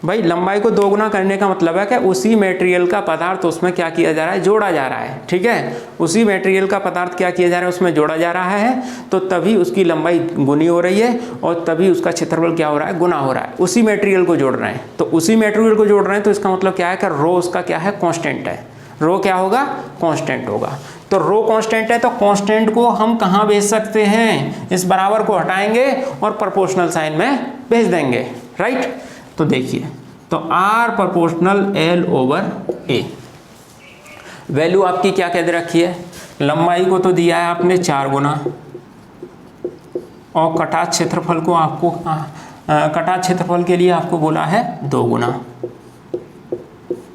भाई। लंबाई को 2 गुना करने का मतलब है कि उसी मटेरियल का पदार्थ उसमें क्या किया जा रहा है, जोड़ा जा रहा है, ठीक है। उसी मटेरियल का पदार्थ क्या किया जा रहा है, उसमें जोड़ा जा रहा है, तो तभी उसकी लंबाई गुनी हो रही है और तभी उसका क्षेत्रफल क्या हो रहा है, गुना हो रहा है। उसी मटेरियल को जोड़ रहे हैं, तो उसी मटेरियल को जोड़ रहे हैं, तो इसका मतलब क्या है कि रो उसका क्या है, कांस्टेंट है। रो क्या होगा, कांस्टेंट होगा। तो रो कांस्टेंट है, तो कांस्टेंट को हम कहाँ भेज सकते हैं, इस बराबर को हटाएंगे और प्रोपोर्शनल साइन में भेज देंगे, राइट। तो देखिए, तो R proportional L over A, value आपकी क्या कह दे रखी है, लंबाई को तो दिया है आपने 4 गुना, और कटा क्षेत्रफल को आपको कटा क्षेत्रफल के लिए आपको बोला है 2 गुना।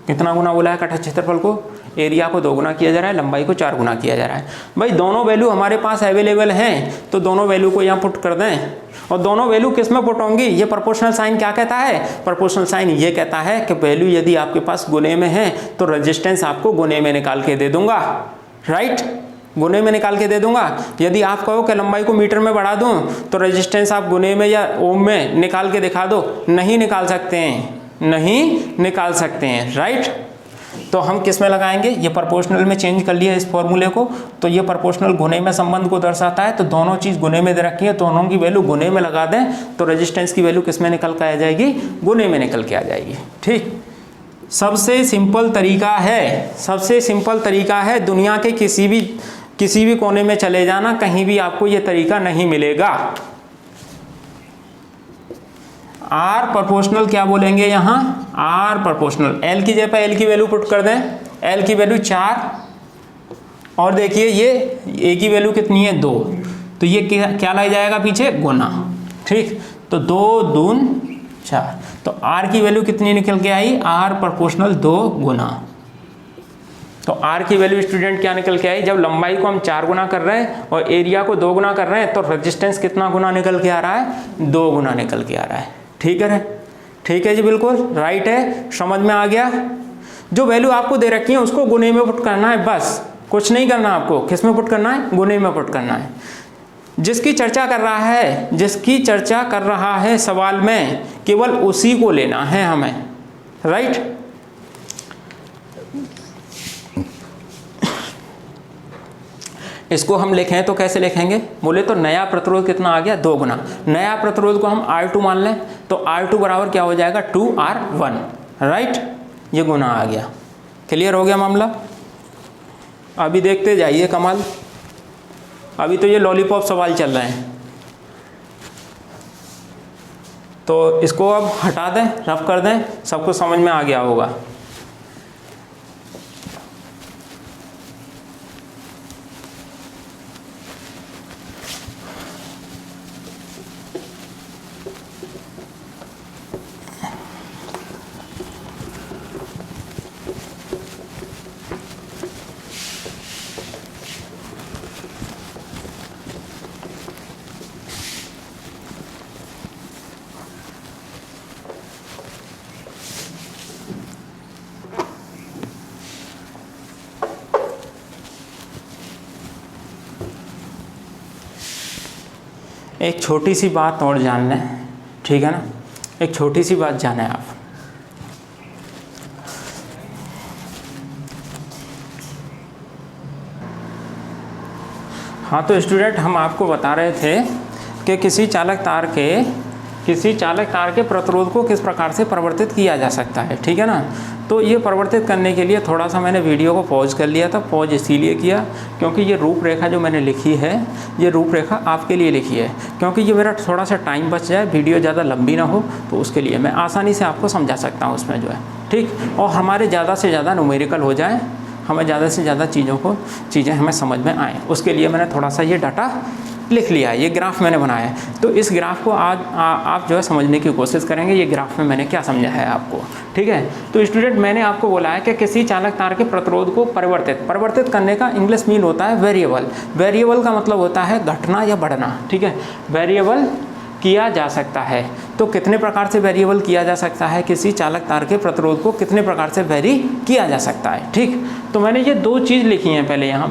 कितना गुना बोला है कटा क्षेत्रफल को, एरिया को 2 गुना किया जा रहा है, लंबाई को 4 गुना किया जा रहा है। भाई दोनों वैल्यू हमारे पास अवेलेबल हैं, तो दोनों वैल्यू को यहाँ पुट कर दें, और दोनों वैल्यू किस में पुट होंगी, ये प्रोपोर्शनल साइन क्या कहता है, प्रोपोर्शनल साइन ये कहता है कि वैल्यू यदि आपके पास गुने में है तो रेजिस्टेंस आपको गुने में निकाल के दे दूंगा, राइट, गुने में निकाल के दे दूंगा। यदि आप कहो कि लंबाई को मीटर में बढ़ा दूं तो रेजिस्टेंस आप गुने में या ओम में निकाल के दिखा दो, नहीं निकाल सकते हैं, नहीं निकाल सकते हैं, राइट। तो हम किस में लगाएंगे, ये प्रोपोर्शनल में चेंज कर लिया इस फॉर्मूले को, तो ये प्रोपोर्शनल गुने में संबंध को दर्शाता है, तो दोनों चीज़ गुने में दे रखी है, दोनों की वैल्यू गुने में लगा दें तो रेजिस्टेंस की वैल्यू किस में निकल के आ जाएगी, गुने में निकल के आ जाएगी, ठीक। सबसे सिंपल तरीका है, सबसे सिंपल तरीका है, दुनिया के किसी भी कोने में चले जाना, कहीं भी आपको ये तरीका नहीं मिलेगा। R प्रोपोर्शनल क्या बोलेंगे यहाँ, R प्रोपोर्शनल, L की जगह L की वैल्यू पुट कर दें, L की वैल्यू 4, और देखिए ये A की वैल्यू कितनी है 2, तो ये क्या लग जाएगा पीछे, गुना, ठीक। तो 2 दून 4, तो R की वैल्यू कितनी निकल के आई, R प्रोपोर्शनल 2 गुना। तो R की वैल्यू स्टूडेंट क्या निकल के आई, जब लंबाई को हम 4 गुना कर रहे हैं और एरिया को 2 गुना कर रहे हैं, तो रेजिस्टेंस कितना गुना निकल के आ रहा है, 2 गुना निकल के आ रहा है, ठीक है, ठीक है जी, बिल्कुल राइट है, समझ में आ गया। जो वैल्यू आपको दे रखी है उसको गुने में पुट करना है, बस कुछ नहीं करना आपको, किस में पुट करना है, गुने में पुट करना है। जिसकी चर्चा कर रहा है, जिसकी चर्चा कर रहा है सवाल में, केवल उसी को लेना है हमें, राइट। इसको हम लिखें तो कैसे लिखेंगे, बोले तो नया प्रतिरोध कितना आ गया, 2 गुना। नया प्रतिरोध को हम R2 मान लें, तो R2 बराबर क्या हो जाएगा, 2R1, राइट, ये गुना आ गया। क्लियर हो गया मामला। अभी देखते जाइए कमाल, अभी तो ये लॉलीपॉप सवाल चल रहे हैं, तो इसको अब हटा दें, रफ कर दें, सबको समझ में आ गया होगा। एक छोटी सी बात और जान लें, ठीक है ना, एक छोटी सी बात जाने आप। हाँ, तो स्टूडेंट हम आपको बता रहे थे कि किसी चालक तार के किसी चालक तार के प्रतिरोध को किस प्रकार से परिवर्तित किया जा सकता है, ठीक है ना। तो ये परिवर्तित करने के लिए थोड़ा सा मैंने वीडियो को पॉज कर लिया था। पॉज इसीलिए किया क्योंकि ये रूपरेखा जो मैंने लिखी है, ये रूपरेखा आपके लिए लिखी है, क्योंकि ये मेरा थोड़ा सा टाइम बच जाए, वीडियो ज़्यादा लंबी ना हो, तो उसके लिए मैं आसानी से आपको समझा सकता हूँ उसमें जो है, ठीक। और हमारे ज़्यादा से ज़्यादा न्यूमेरिकल हो जाए, हमें ज़्यादा से ज़्यादा चीज़ें हमें समझ में आएँ, उसके लिए मैंने थोड़ा सा ये डाटा लिख लिया है, ये ग्राफ मैंने बनाया है। तो इस ग्राफ को आज आप जो है समझने की कोशिश करेंगे, ये ग्राफ में मैंने क्या समझा है आपको, ठीक है। तो स्टूडेंट, मैंने आपको बोला है कि किसी चालक तार के प्रतिरोध को परिवर्तित करने का इंग्लिश मीन होता है वेरिएबल। वेरिएबल का मतलब होता है घटना या बढ़ना, ठीक है। वेरिएबल किया जा सकता है। तो कितने प्रकार से वेरिएबल किया जा सकता है, किसी चालक तार के प्रतिरोध को कितने प्रकार से वेरी किया जा सकता है, ठीक। तो मैंने ये दो चीज़ लिखी हैं पहले यहाँ,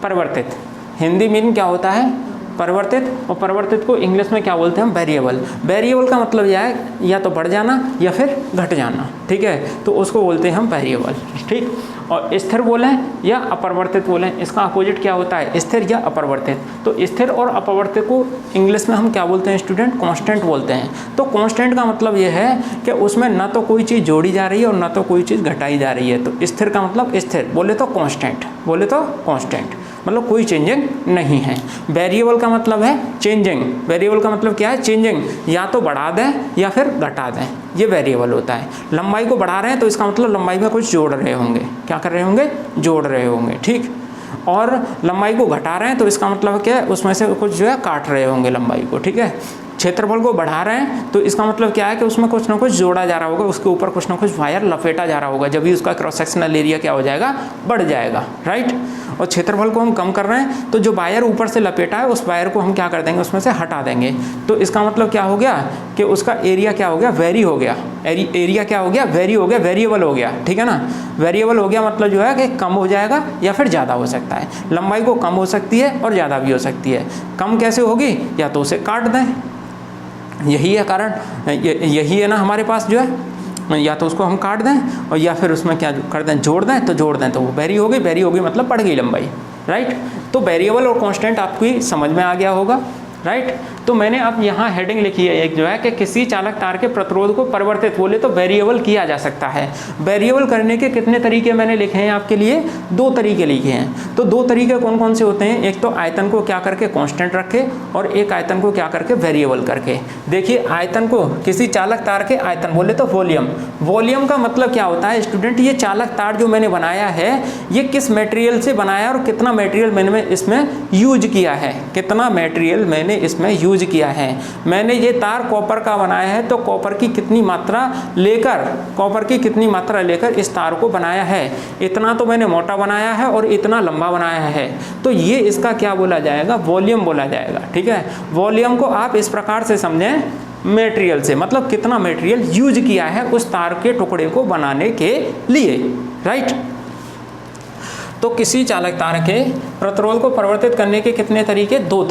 परिवर्तित, हिंदी मीन क्या होता है परिवर्तित, और परिवर्तित को इंग्लिश में क्या बोलते हैं हम, वेरिएबल। वेरिएबल का मतलब यह है या तो बढ़ जाना या फिर घट जाना, ठीक है, तो उसको बोलते हैं हम वेरिएबल, ठीक। और स्थिर बोलें या अपरिवर्तित बोलें, इसका अपोजिट क्या होता है, स्थिर या अपरिवर्तित। तो स्थिर और अपरिवर्तित को इंग्लिश में हम क्या बोलते हैं स्टूडेंट, कांस्टेंट बोलते हैं। तो कांस्टेंट का मतलब यह है कि उसमें ना तो कोई चीज़ जोड़ी जा रही है और ना तो कोई चीज़ घटाई जा रही है। तो स्थिर का मतलब स्थिर, बोले तो कांस्टेंट, बोले तो कांस्टेंट, मतलब कोई चेंजिंग नहीं है। वेरिएबल का मतलब है चेंजिंग। वेरिएबल का मतलब क्या है, चेंजिंग, या तो बढ़ा दें या फिर घटा दें, ये वेरिएबल होता है। लंबाई को बढ़ा रहे हैं तो इसका मतलब लंबाई में कुछ जोड़ रहे होंगे, क्या कर रहे होंगे, जोड़ रहे होंगे, ठीक। और लंबाई को घटा रहे हैं तो इसका मतलब क्या है, उसमें से कुछ जो है काट रहे होंगे लंबाई को, ठीक है। क्षेत्रफल को बढ़ा रहे हैं तो इसका मतलब क्या है कि उसमें कुछ ना कुछ जोड़ा जा रहा होगा, उसके ऊपर कुछ ना कुछ वायर लपेटा जा रहा होगा, जब भी उसका क्रॉस सेक्शनल एरिया क्या हो जाएगा, बढ़ जाएगा, राइट। और क्षेत्रफल को हम कम कर रहे हैं तो जो वायर ऊपर से लपेटा है उस वायर को हम क्या कर देंगे, उसमें से हटा देंगे। तो इसका मतलब क्या हो गया कि उसका एरिया क्या हो गया, वेरी हो गया। एरिया क्या हो गया, वेरी हो गया, वेरिएबल हो गया, ठीक है ना। वेरिएबल हो गया मतलब जो है कि कम हो जाएगा या फिर ज़्यादा हो सकता है। लंबाई को कम हो सकती है और ज़्यादा भी हो सकती है। कम कैसे होगी, या तो उसे काट दें, यही है कारण, यही है ना हमारे पास जो है, या तो उसको हम काट दें और या फिर उसमें क्या कर दें, जोड़ दें, तो जोड़ दें तो वो वेरी होगी मतलब बढ़ गई लंबाई, राइट। तो वेरिएबल और कांस्टेंट आपकी समझ में आ गया होगा, राइट। तो मैंने अब यहाँ हेडिंग लिखी है एक जो है कि किसी चालक तार के प्रतिरोध को परिवर्तित, बोले तो वेरिएबल किया जा सकता है। वेरिएबल करने के कितने तरीके मैंने लिखे हैं आपके लिए, दो तरीके लिखे हैं। तो दो तरीके कौन कौन से होते हैं, एक तो आयतन को क्या करके कांस्टेंट रखे और एक आयतन को क्या करके वेरिएबल करके। देखिए आयतन को, किसी चालक तार के आयतन बोले तो वॉल्यूम। वॉल्यूम का मतलब क्या होता है स्टूडेंट, ये चालक तार जो मैंने बनाया है ये किस मटेरियल से बनाया और कितना मटेरियल मैंने इसमें यूज किया है, कितना मटेरियल मैंने इसमें यूज किया है। मैंने ये तार कॉपर का बनाया है तो कॉपर की कितनी मात्रा लेकर इस तार को बनाया है, इतना तो मैंने मोटा बनाया है और इतना लंबा बनाया है। तो ये इसका क्या बोला जाएगा, वॉल्यूम बोला जाएगा, ठीक है। वॉल्यूम को आप इस प्रकार से समझें, मटेरियल से मतलब कितना मटेरियल यूज किया है उस तार के टुकड़े को बनाने के लिए, राइट। तो किसी चालक तार के प्रतिरोध को परिवर्तित करने के कितने तरीके, दो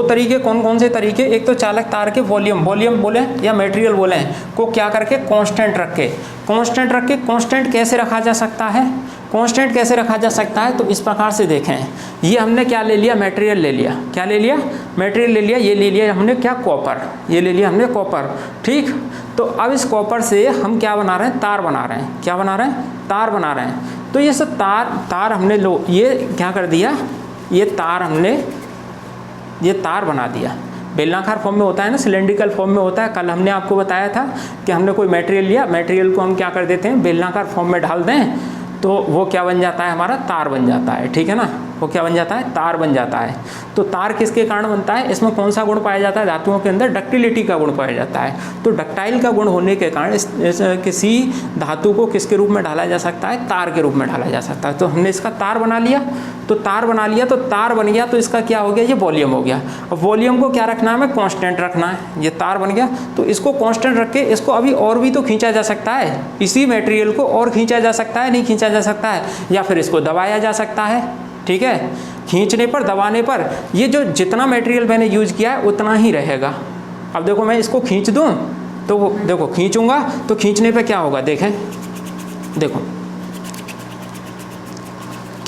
तरीके कौन कौन से तरीके, एक तो चालक तार के वॉल्यूम बोले या मटेरियल बोले को क्या करके कांस्टेंट रख के कांस्टेंट कैसे रखा जा सकता है, कांस्टेंट कैसे रखा जा सकता है, तो इस प्रकार से देखें, ये हमने क्या ले लिया, मटेरियल ले लिया, क्या ले लिया, मटेरियल ले लिया, ये ले लिया हमने क्या, कॉपर, ये ले लिया हमने कॉपर, ठीक। तो अब इस कॉपर से हम क्या बना रहे हैं, तार बना रहे हैं, क्या बना रहे हैं, तार बना रहे हैं। तो ये सब तार हमने ये क्या कर दिया, ये तार बना दिया। बेलनाकार फॉर्म में होता है ना, सिलेंड्रिकल फॉर्म में होता है। कल हमने आपको बताया था कि हमने कोई मटेरियल लिया, मटेरियल को हम क्या कर देते हैं, बेलनाकार फॉर्म में डाल दें तो वो क्या बन जाता है, हमारा तार बन जाता है, ठीक है ना। वो क्या बन जाता है, तार बन जाता है। तो तार किसके कारण बनता है, इसमें कौन सा गुण पाया जाता है, धातुओं के अंदर डक्टिलिटी का गुण पाया जाता है। तो डक्टाइल का गुण होने के कारण किसी धातु को किसके रूप में ढाला जा सकता है, तार के रूप में ढाला जा सकता है। तो हमने इसका तार बना लिया, तो तार बन गया, तो इसका क्या हो गया, ये वॉल्यूम हो गया। और वॉल्यूम को क्या रखना है, हमें कांस्टेंट रखना है। ये तार बन गया तो इसको कांस्टेंट रख के इसको अभी और भी तो खींचा जा सकता है, इसी मटेरियल को और खींचा जा सकता है, नहीं खींचा जा सकता है, या फिर इसको दबाया जा सकता है, ठीक है। खींचने पर, दबाने पर ये जो जितना मटेरियल मैंने यूज किया है उतना ही रहेगा। अब देखो मैं इसको खींच दूं तो देखो खींचूंगा तो खींचने पे क्या होगा, देखें, देखो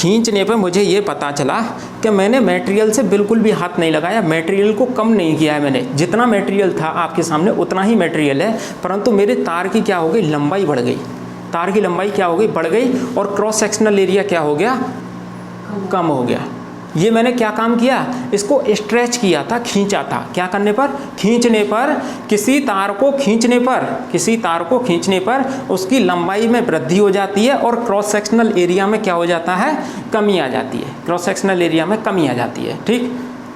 खींचने पर मुझे ये पता चला कि मैंने मटेरियल से बिल्कुल भी हाथ नहीं लगाया, मटेरियल को कम नहीं किया है मैंने, जितना मटेरियल था आपके सामने उतना ही मटेरियल है, परंतु मेरे तार की क्या हो गई, लंबाई बढ़ गई, तार की लंबाई क्या हो गई, बढ़ गई, और क्रॉस सेक्शनल एरिया क्या हो गया, कम हो गया। ये मैंने क्या काम किया, इसको स्ट्रेच किया था, खींचा था। क्या करने पर, खींचने पर, किसी तार को खींचने पर, किसी तार को खींचने पर उसकी लंबाई में वृद्धि हो जाती है और क्रॉस सेक्शनल एरिया में क्या हो जाता है, कमी आ जाती है, क्रॉस सेक्शनल एरिया में कमी आ जाती है। ठीक,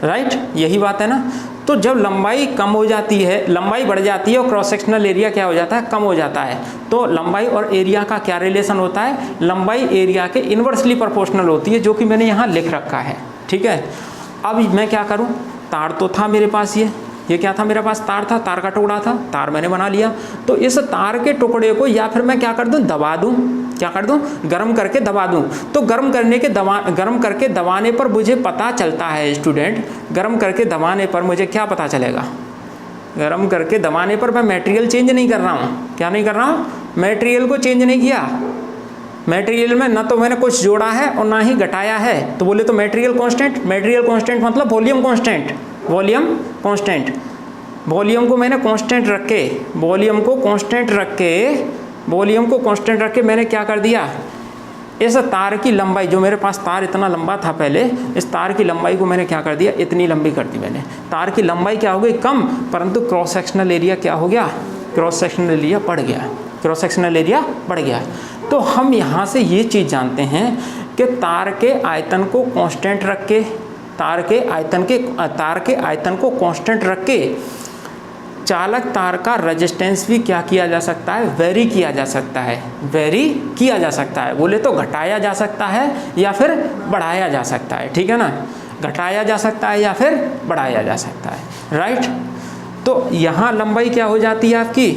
राइट, यही बात है ना। तो जब लंबाई कम हो जाती है, लंबाई बढ़ जाती है और क्रॉस सेक्शनल एरिया क्या हो जाता है, कम हो जाता है, तो लंबाई और एरिया का क्या रिलेशन होता है, लंबाई एरिया के इन्वर्सली प्रोपोर्शनल होती है, जो कि मैंने यहाँ लिख रखा है। ठीक है, अब मैं क्या करूँ, तार तो था मेरे पास, ये क्या था मेरे पास, तार था, तार का टुकड़ा था, तार मैंने बना लिया। तो इस तार के टुकड़े को या फिर मैं क्या कर दूँ, दबा दूँ, क्या कर दूँ, गर्म करके दबा दूँ। तो गर्म करके दबाने पर मुझे पता चलता है स्टूडेंट, गर्म करके दबाने पर मुझे क्या पता चलेगा, गर्म करके दबाने पर मैं मटेरियल चेंज नहीं कर रहा हूँ। क्या नहीं कर रहा हूँ, मटेरियल को चेंज नहीं किया, मटेरियल में ना तो मैंने कुछ जोड़ा है और ना ही घटाया है। तो बोले तो मटेरियल कांस्टेंट, मटेरियल कांस्टेंट मतलब volume constant, volume constant, volume को मैंने कांस्टेंट रख के, वॉल्यूम को कांस्टेंट रख के, वॉल्यूम को कांस्टेंट रख के मैंने क्या कर दिया, इस तार की लंबाई, जो मेरे पास तार इतना लंबा था पहले, इस तार की लंबाई को मैंने क्या कर दिया, इतनी लंबी कर दी मैंने। तार की लंबाई क्या हो गई, कम, परंतु क्रॉस सेक्शनल एरिया क्या हो गया, क्रॉस सेक्शनल एरिया बढ़ गया, क्रॉस सेक्शनल एरिया बढ़ गया। तो हम यहाँ से ये चीज़ जानते हैं कि तार के आयतन को कांस्टेंट रख के, तार के आयतन को कांस्टेंट रख के चालक तार का रेजिस्टेंस भी क्या किया जा सकता है, वेरी किया जा सकता है, वेरी किया जा सकता है। बोले तो घटाया जा सकता है या फिर बढ़ाया जा सकता है। ठीक है ना, घटाया जा सकता है या फिर बढ़ाया जा सकता है, राइट। तो यहाँ लंबाई क्या हो जाती है आपकी,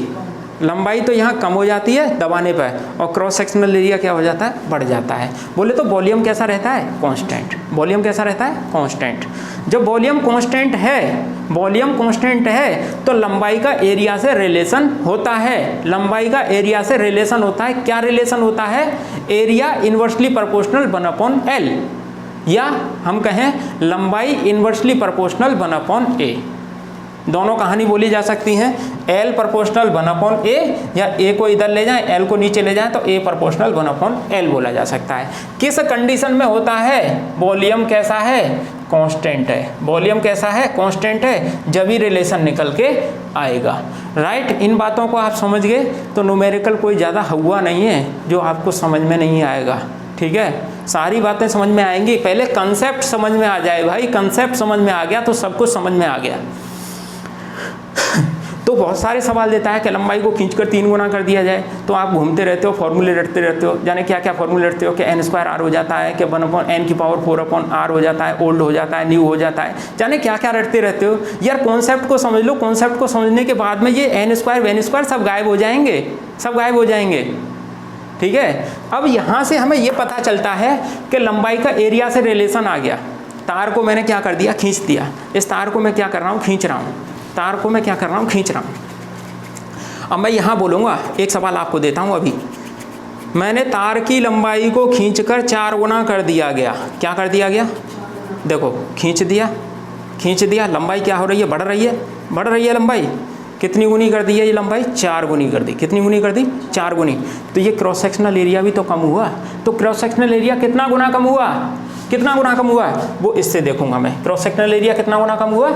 लंबाई तो यहाँ कम हो जाती है दबाने पर, और क्रॉस सेक्शनल एरिया क्या हो जाता है, बढ़ जाता है। बोले तो वॉल्यूम कैसा रहता है, कांस्टेंट। वॉल्यूम कैसा रहता है, कांस्टेंट। जब वॉल्यूम कांस्टेंट है, वॉल्यूम कांस्टेंट है तो लंबाई का एरिया से रिलेशन होता है, लंबाई का एरिया से रिलेशन होता है। क्या रिलेशन होता है, एरिया इन्वर्सली प्रोपोर्शनल 1/L, या हम कहें लंबाई इन्वर्सली प्रोपोर्शनल 1/A। दोनों कहानी बोली जा सकती हैं, L प्रोपोर्शनल 1/A, या A को इधर ले जाएं, L को नीचे ले जाएं तो A प्रोपोर्शनल 1/L बोला जा सकता है। किस कंडीशन में होता है, वॉल्यूम कैसा है, कांस्टेंट है, वॉल्यूम कैसा है, कांस्टेंट है, जब ही रिलेशन निकल के आएगा, राइट। इन बातों को आप समझ गए तो न्यूमेरिकल कोई ज़्यादा हुआ नहीं है जो आपको समझ में नहीं आएगा। ठीक है, सारी बातें समझ में आएंगी, पहले कंसेप्ट समझ में आ जाए भाई, कंसेप्ट समझ में आ गया तो सब कुछ समझ में आ गया। तो बहुत सारे सवाल देता है कि लंबाई को खींचकर 3 गुना कर दिया जाए, तो आप घूमते रहते हो, फॉर्मूले रटते रहते हो, जाने क्या क्या फॉर्मूले रटते हो कि n² r हो जाता है, कि 1/n⁴/r हो जाता है, ओल्ड हो जाता है, न्यू हो जाता है, जाने क्या क्या रटते रहते हो यार। कॉन्सेप्ट को समझ लो, कॉन्सेप्ट को समझने के बाद में ये n² सब गायब हो जाएंगे, सब गायब हो जाएंगे। ठीक है, अब यहाँ से हमें ये पता चलता है कि लंबाई का एरिया से रिलेशन आ गया। तार को मैंने क्या कर दिया, खींच दिया। इस तार को मैं क्या कर रहा हूँ, खींच रहा हूँ, तार को मैं क्या कर रहा हूँ, खींच रहा हूँ। अब मैं यहाँ बोलूँगा, एक सवाल आपको देता हूँ अभी। मैंने तार की लंबाई को खींचकर 4 गुना कर दिया गया। क्या कर दिया गया, देखो खींच दिया, लंबाई क्या हो रही है, बढ़ रही है लंबाई। कितनी गुनी कर दी है ये लंबाई, 4 गुनी कर दी। कितनी गुनी कर दी, 4 गुनी। तो ये क्रॉस सेक्शनल एरिया भी तो कम हुआ। तो क्रॉस सेक्शनल एरिया कितना गुना कम हुआ, कितना गुना कम हुआ, वो इससे देखूंगा मैं। क्रॉस सेक्शनल एरिया कितना गुना कम हुआ,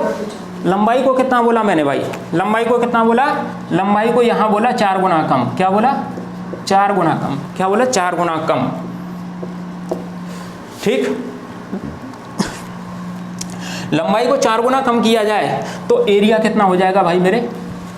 लंबाई को कितना बोला मैंने भाई, लंबाई को कितना बोला, लंबाई को यहाँ बोला 4 गुना कम। क्या बोला, 4 गुना कम। क्या बोला, 4 गुना कम। ठीक, लंबाई को 4 गुना कम किया जाए तो एरिया कितना हो जाएगा भाई मेरे,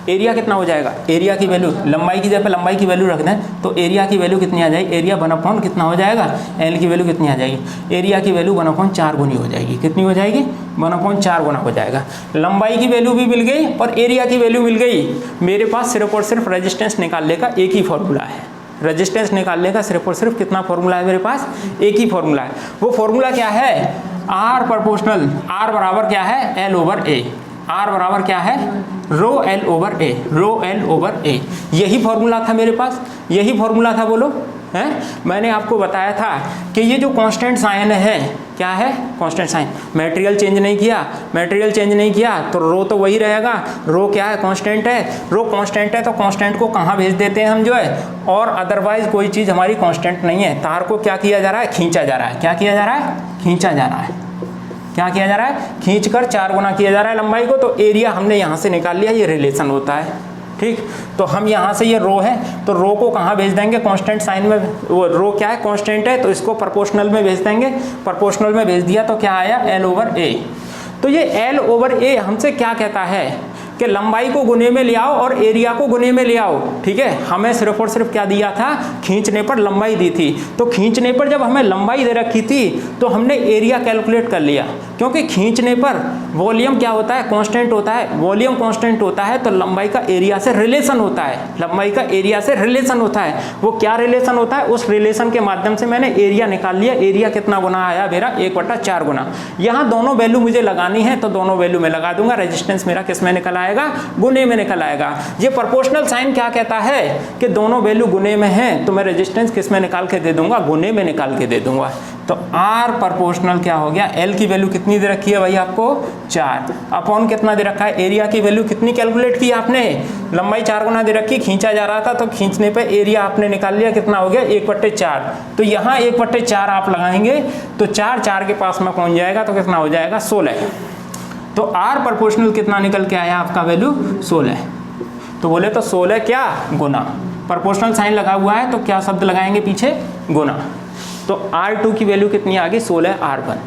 एरिया कितना हो जाएगा, एरिया की वैल्यू, लंबाई की जगह लंबाई की वैल्यू रख दें तो एरिया की वैल्यू कितनी आ जाएगी, एरिया 1/, कितना हो जाएगा, L की वैल्यू कितनी आ जाएगी, एरिया की वैल्यू 1/4 गुनी हो जाएगी। कितनी हो जाएगी, 1/4 गुना हो जाएगा। लंबाई की वैल्यू भी मिल गई और एरिया की वैल्यू मिल गई। मेरे पास सिर्फ और सिर्फ रेजिस्टेंस निकालने का एक ही फॉर्मूला है। रेजिस्टेंस निकालने का सिर्फ और सिर्फ कितना फॉर्मूला है मेरे पास, एक ही फॉर्मूला है। वो फॉर्मूला क्या है, R प्रोपोर्शनल, R बराबर क्या है, L/A। R बराबर क्या है, ρL/A, ρL/A। यही फॉर्मूला था मेरे पास, यही फॉर्मूला था, बोलो हैं? मैंने आपको बताया था कि ये जो कांस्टेंट साइन है, क्या है? Constant sign. मटेरियल चेंज नहीं किया, मटेरियल चेंज नहीं किया तो रो तो वही रहेगा। रो क्या है? कांस्टेंट है। रो कांस्टेंट है तो कांस्टेंट को कहाँ भेज देते हैं हम जो है, और अदरवाइज कोई चीज़ हमारी कांस्टेंट नहीं है। तार को क्या किया जा रहा है? खींचा जा रहा है। क्या किया जा रहा है? खींचा जा रहा है। क्या किया जा रहा है? खींचकर 4 गुना किया जा रहा है लंबाई को। तो एरिया हमने यहाँ से निकाल लिया, ये रिलेशन होता है। ठीक, तो हम यहाँ से, ये रो है तो रो को कहाँ भेज देंगे? कांस्टेंट साइन में। वो रो क्या है? कांस्टेंट है तो इसको प्रोपोर्शनल में भेज देंगे। प्रोपोर्शनल में भेज दिया तो क्या आया? L/A। तो ये L/A हमसे क्या कहता है कि लंबाई को गुने में ले आओ और एरिया को गुने में ले आओ। ठीक है, हमें सिर्फ और सिर्फ क्या दिया था? खींचने पर लंबाई दी थी। तो खींचने पर जब हमें लंबाई दे रखी थी तो हमने एरिया कैलकुलेट कर लिया, क्योंकि खींचने पर वॉल्यूम क्या होता है? कांस्टेंट होता है। वॉल्यूम कांस्टेंट होता है तो लंबाई का एरिया से रिलेशन होता है। लंबाई का एरिया से रिलेशन होता है। वो क्या रिलेशन होता है? उस रिलेशन के माध्यम से मैंने एरिया निकाल लिया। एरिया कितना गुना आया मेरा? 1/4 गुना। यहाँ दोनों वैल्यू मुझे लगानी है तो दोनों वैल्यू में लगा दूंगा। रेजिस्टेंस मेरा किस में निकल आएगा? गुने में निकल आएगा। ये प्रोपोर्शनल साइन क्या कहता है कि दोनों वैल्यू गुने में हैं तो मैं रेजिस्टेंस किस में निकाल के दे दूंगा? गुने में निकाल के दे दूंगा। तो R प्रोपोर्शनल क्या हो गया? L की वैल्यू कितनी दे रखी है भाई आपको? 4 अपॉन कितना दे रखा है? एरिया की वैल्यू कितनी कैलकुलेट की आपने? लंबाई 4 गुना दे रखी, खींचा जा रहा था तो खींचने पे एरिया आपने निकाल लिया, कितना हो गया? 1/4। तो यहाँ 1/4 आप लगाएंगे तो 4 के पास में पहुंच जाएगा तो कितना हो जाएगा? 16। तो R प्रोपोर्शनल कितना निकल के आया आपका? वैल्यू 16। तो बोले तो 16 क्या? गुना। प्रोपोर्शनल साइन लगा हुआ है तो क्या शब्द लगाएंगे पीछे? गुना। तो R2 की वैल्यू कितनी आ गई? 16R1।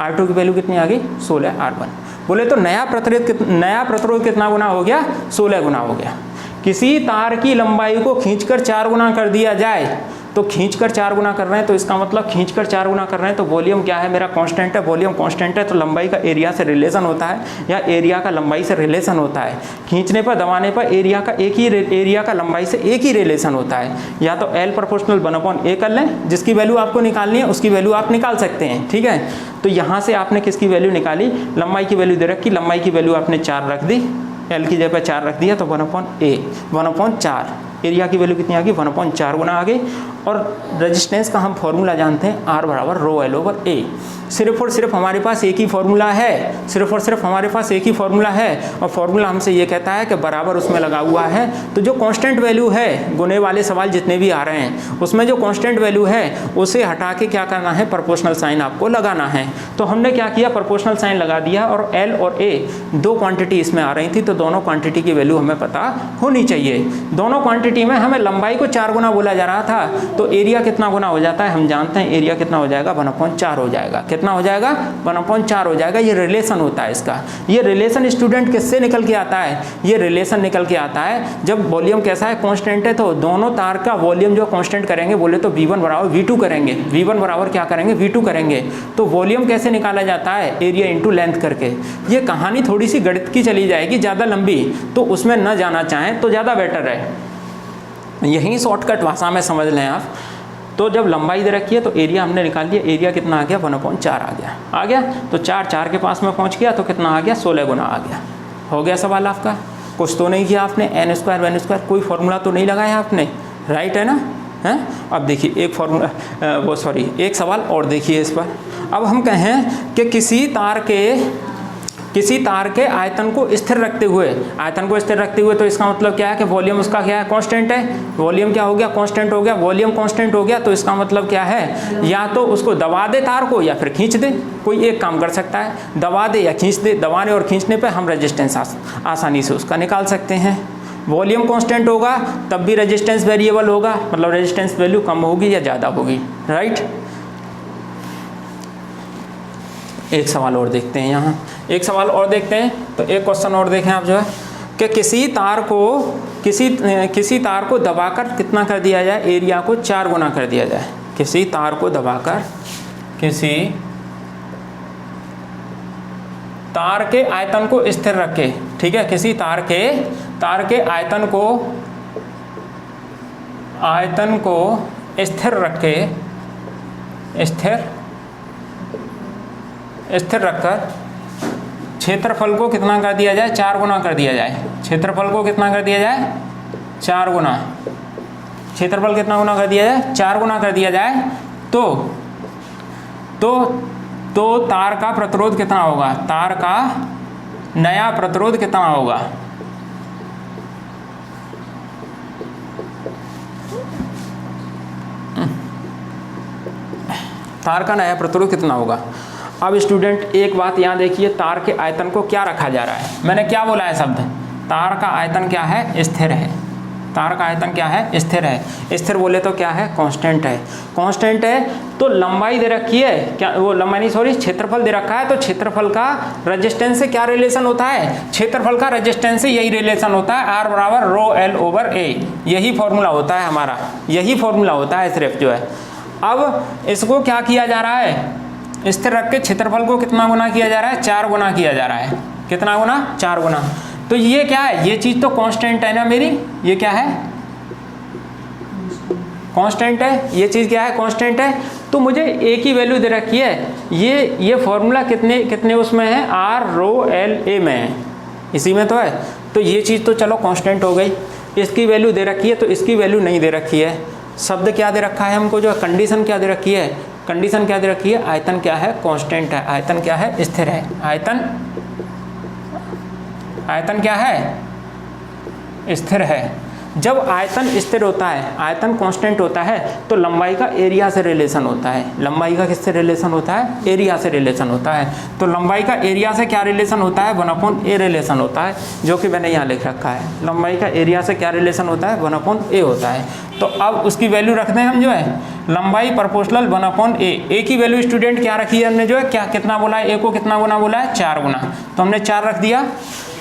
R2 की वैल्यू कितनी आ गई? 16R1। बोले तो नया प्रतिरोध कितना गुना हो गया? 16 गुना हो गया। किसी तार की लंबाई को खींचकर 4 गुना कर दिया जाए तो खींचकर 4 गुना कर रहे हैं तो इसका मतलब खींचकर 4 गुना कर रहे हैं तो वॉल्यूम क्या है मेरा? कांस्टेंट है। वॉल्यूम कांस्टेंट है तो लंबाई का एरिया से रिलेशन होता है या एरिया का लंबाई से रिलेशन होता है। खींचने पर, दबाने पर एरिया का लंबाई से एक ही रिलेशन होता है। या तो L प्रोपोर्शनल 1/A कर लें, जिसकी वैल्यू आपको निकालनी है उसकी वैल्यू आप निकाल सकते हैं। ठीक है, तो यहाँ से आपने किसकी वैल्यू निकाली? लंबाई की वैल्यू दे रखी, लंबाई की वैल्यू आपने 4 रख दी, L की जगह 4 रख दिया तो 1/A 1/4। एरिया की वैल्यू कितनी आ गई? 1/4 गुना आ गई। और रेजिस्टेंस का हम फॉर्मूला जानते हैं, R बराबर रो L/A। सिर्फ और सिर्फ हमारे पास एक ही फॉर्मूला है, सिर्फ और सिर्फ हमारे पास एक ही फॉर्मूला है और फॉर्मूला हमसे ये कहता है कि बराबर उसमें लगा हुआ है। तो जो कांस्टेंट वैल्यू है, गुने वाले सवाल जितने भी आ रहे हैं उसमें जो कांस्टेंट वैल्यू है उसे हटा के क्या करना है? प्रोपोर्शनल साइन आपको लगाना है। तो हमने क्या किया? प्रोपोर्शनल साइन लगा दिया और L और A दो क्वांटिटी इसमें आ रही थी तो दोनों क्वांटिटी की वैल्यू हमें पता होनी चाहिए। दोनों क्वांटिटी में हमें लंबाई को 4 गुना बोला जा रहा था तो एरिया कितना गुना हो जाता है? हम जानते हैं एरिया कितना हो जाएगा? 1/4 हो जाएगा। कितना हो जाएगा? 1/4 हो जाएगा। ये रिलेशन होता है इसका। ये रिलेशन स्टूडेंट किससे निकल के आता है? ये रिलेशन निकल के आता है जब वॉल्यूम कैसा है? कांस्टेंट है तो दोनों तार का वॉल्यूम जो कांस्टेंट करेंगे, बोले तो V1 बराबर V2 करेंगे। V1 बराबर क्या करेंगे? V2 करेंगे। तो वॉल्यूम कैसे निकाला जाता है? एरिया इंटू लेंथ करके। ये कहानी थोड़ी सी गणित की चली जाएगी, ज़्यादा लंबी, तो उसमें न जाना चाहें तो ज़्यादा बेटर है। यही शॉर्टकट भाषा में समझ लें आप। तो जब लंबाई दे रखी है तो एरिया हमने निकाल लिया। एरिया कितना आ गया? 1/4 आ गया। तो 4 के पास में पहुंच गया तो कितना आ गया? 16 गुना आ गया। हो गया सवाल आपका? कुछ तो नहीं किया आपने, n स्क्वायर वन स्क्वायर कोई फॉर्मूला तो नहीं लगाया आपने, राइट है ना? हैं? अब देखिए एक फॉर्मूला एक सवाल और देखिए इस पर। अब हम कहें कि किसी तार के आयतन को स्थिर रखते हुए, तो इसका मतलब क्या है कि वॉल्यूम उसका क्या है? कांस्टेंट है। वॉल्यूम क्या हो गया? कांस्टेंट हो गया। वॉल्यूम कांस्टेंट हो गया तो इसका मतलब क्या है? या तो उसको दबा दे तार को या फिर खींच दे। कोई एक काम कर सकता है, दबा दे या खींच दे। दबाने और खींचने पे हम रेजिस्टेंस आसानी से उसका निकाल सकते हैं। वॉल्यूम कांस्टेंट होगा तब भी रेजिस्टेंस वेरिएबल होगा, मतलब रेजिस्टेंस वैल्यू कम होगी या ज़्यादा होगी, राइट? एक सवाल और देखते हैं यहाँ, एक सवाल और देखते हैं। तो एक क्वेश्चन और देखें आप जो है कि किसी तार को दबाकर कितना कर दिया जाए? एरिया को 4 गुना कर दिया जाए। किसी तार को दबाकर तार के आयतन को स्थिर रखे, ठीक है? किसी तार के आयतन को स्थिर रखकर क्षेत्रफल को कितना कर दिया जाए? 4 गुना कर दिया जाए। क्षेत्रफल को कितना कर दिया जाए? 4 गुना। क्षेत्रफल कितना गुना कर दिया जाए, 4 गुना कर दिया जाए तो तार का प्रतिरोध कितना होगा, तार का नया प्रतिरोध कितना होगा, तार का नया प्रतिरोध कितना होगा। अब स्टूडेंट एक बात यहाँ देखिए, तार के आयतन को क्या रखा जा रहा है, मैंने क्या बोला है शब्द, तार का आयतन क्या है, स्थिर है। तार का आयतन क्या है, स्थिर है। स्थिर बोले तो क्या है, कांस्टेंट है। कांस्टेंट है तो लंबाई दे रखी है, क्या वो लंबाई नहीं सॉरी क्षेत्रफल दे रखा है, तो क्षेत्रफल का रेजिस्टेंस से क्या रिलेशन होता है, क्षेत्रफल का रेजिस्टेंस से यही रिलेशन होता है, आर बराबर रो एल ओवर ए, यही फॉर्मूला होता है हमारा, यही फॉर्मूला होता है सिर्फ जो है। अब इसको क्या किया जा रहा है, स्थिर रख के क्षेत्रफल को कितना गुना किया जा रहा है, 4 गुना किया जा रहा है। कितना गुना, 4 गुना। तो ये क्या है, ये चीज़ तो कांस्टेंट है ना मेरी, ये क्या है, कांस्टेंट है, ये चीज़ क्या है, कांस्टेंट है। तो मुझे ए की वैल्यू दे रखी है, ये फॉर्मूला कितने उसमें है, आर रो एल ए में है, इसी में तो है। तो ये चीज़ तो चलो कांस्टेंट हो गई। इसकी वैल्यू दे रखी है तो इसकी वैल्यू नहीं दे रखी है। शब्द क्या दे रखा है हमको, जो कंडीशन क्या दे रखी है, कंडीशन क्या दे रखी है, आयतन क्या है, कांस्टेंट है, आयतन क्या है, स्थिर है। आयतन क्या है, स्थिर है। जब आयतन स्थिर होता है, आयतन कांस्टेंट होता है, तो लंबाई का एरिया से रिलेशन होता है। लंबाई का किससे रिलेशन होता है, एरिया से रिलेशन होता है। तो लंबाई का एरिया से क्या रिलेशन होता है, 1/a रिलेशन होता है, जो कि मैंने यहाँ लिख रखा है। लंबाई का एरिया से क्या रिलेशन होता है, 1/a होता है। तो अब उसकी वैल्यू रखते हैं हम जो है, लंबाई प्रोपोर्शनल 1/a। ए की वैल्यू स्टूडेंट क्या रखी है हमने, जो है क्या कितना बोला है, ए को कितना गुना बोला है, 4 गुना, तो हमने 4 रख दिया।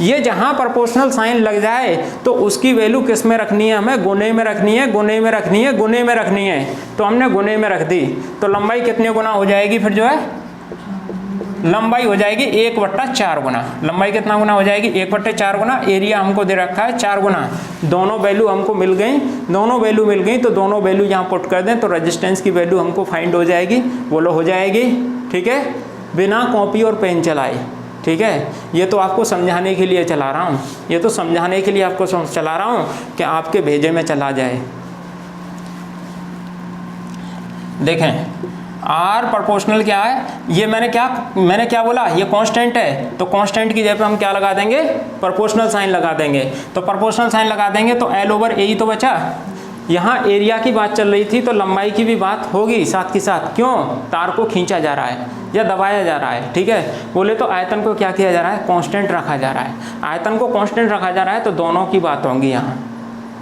ये जहाँ प्रोपोर्शनल साइन लग जाए तो उसकी वैल्यू किस में रखनी है, हमें गुने में रखनी है, गुने में रखनी है, गुने में रखनी है। तो हमने गुने में रख दी, तो लंबाई कितने गुना हो जाएगी, फिर जो है लंबाई हो जाएगी 1/4 गुना। लंबाई कितना गुना हो जाएगी, 1/4 गुना। एरिया हमको दे रखा है 4 गुना। दोनों वैल्यू हमको मिल गई, दोनों वैल्यू मिल गई, तो दोनों वैल्यू यहाँ पुट कर दें तो रेजिस्टेंस की वैल्यू हमको फाइंड हो जाएगी, बोलो हो जाएगी, ठीक है, बिना कॉपी और पेन चलाए, ठीक है। ये तो आपको समझाने के लिए चला रहा हूँ, ये तो समझाने के लिए आपको चला रहा हूँ कि आपके भेजे में चला जाए। देखें आर प्रोपोर्शनल क्या है, ये मैंने क्या बोला, ये कांस्टेंट है, तो कांस्टेंट की जगह पे हम क्या लगा देंगे, प्रोपोर्शनल साइन लगा देंगे। तो प्रोपोर्शनल साइन लगा देंगे तो एल ओवर ए ही तो बचा। यहाँ एरिया की बात चल रही थी तो लंबाई की भी बात होगी साथ के साथ। क्यों, तार को खींचा जा रहा है या दबाया जा रहा है, ठीक है। बोले तो आयतन को क्या किया जा रहा है, कांस्टेंट रखा जा रहा है। आयतन को कांस्टेंट रखा जा रहा है तो दोनों की बात होंगी यहाँ,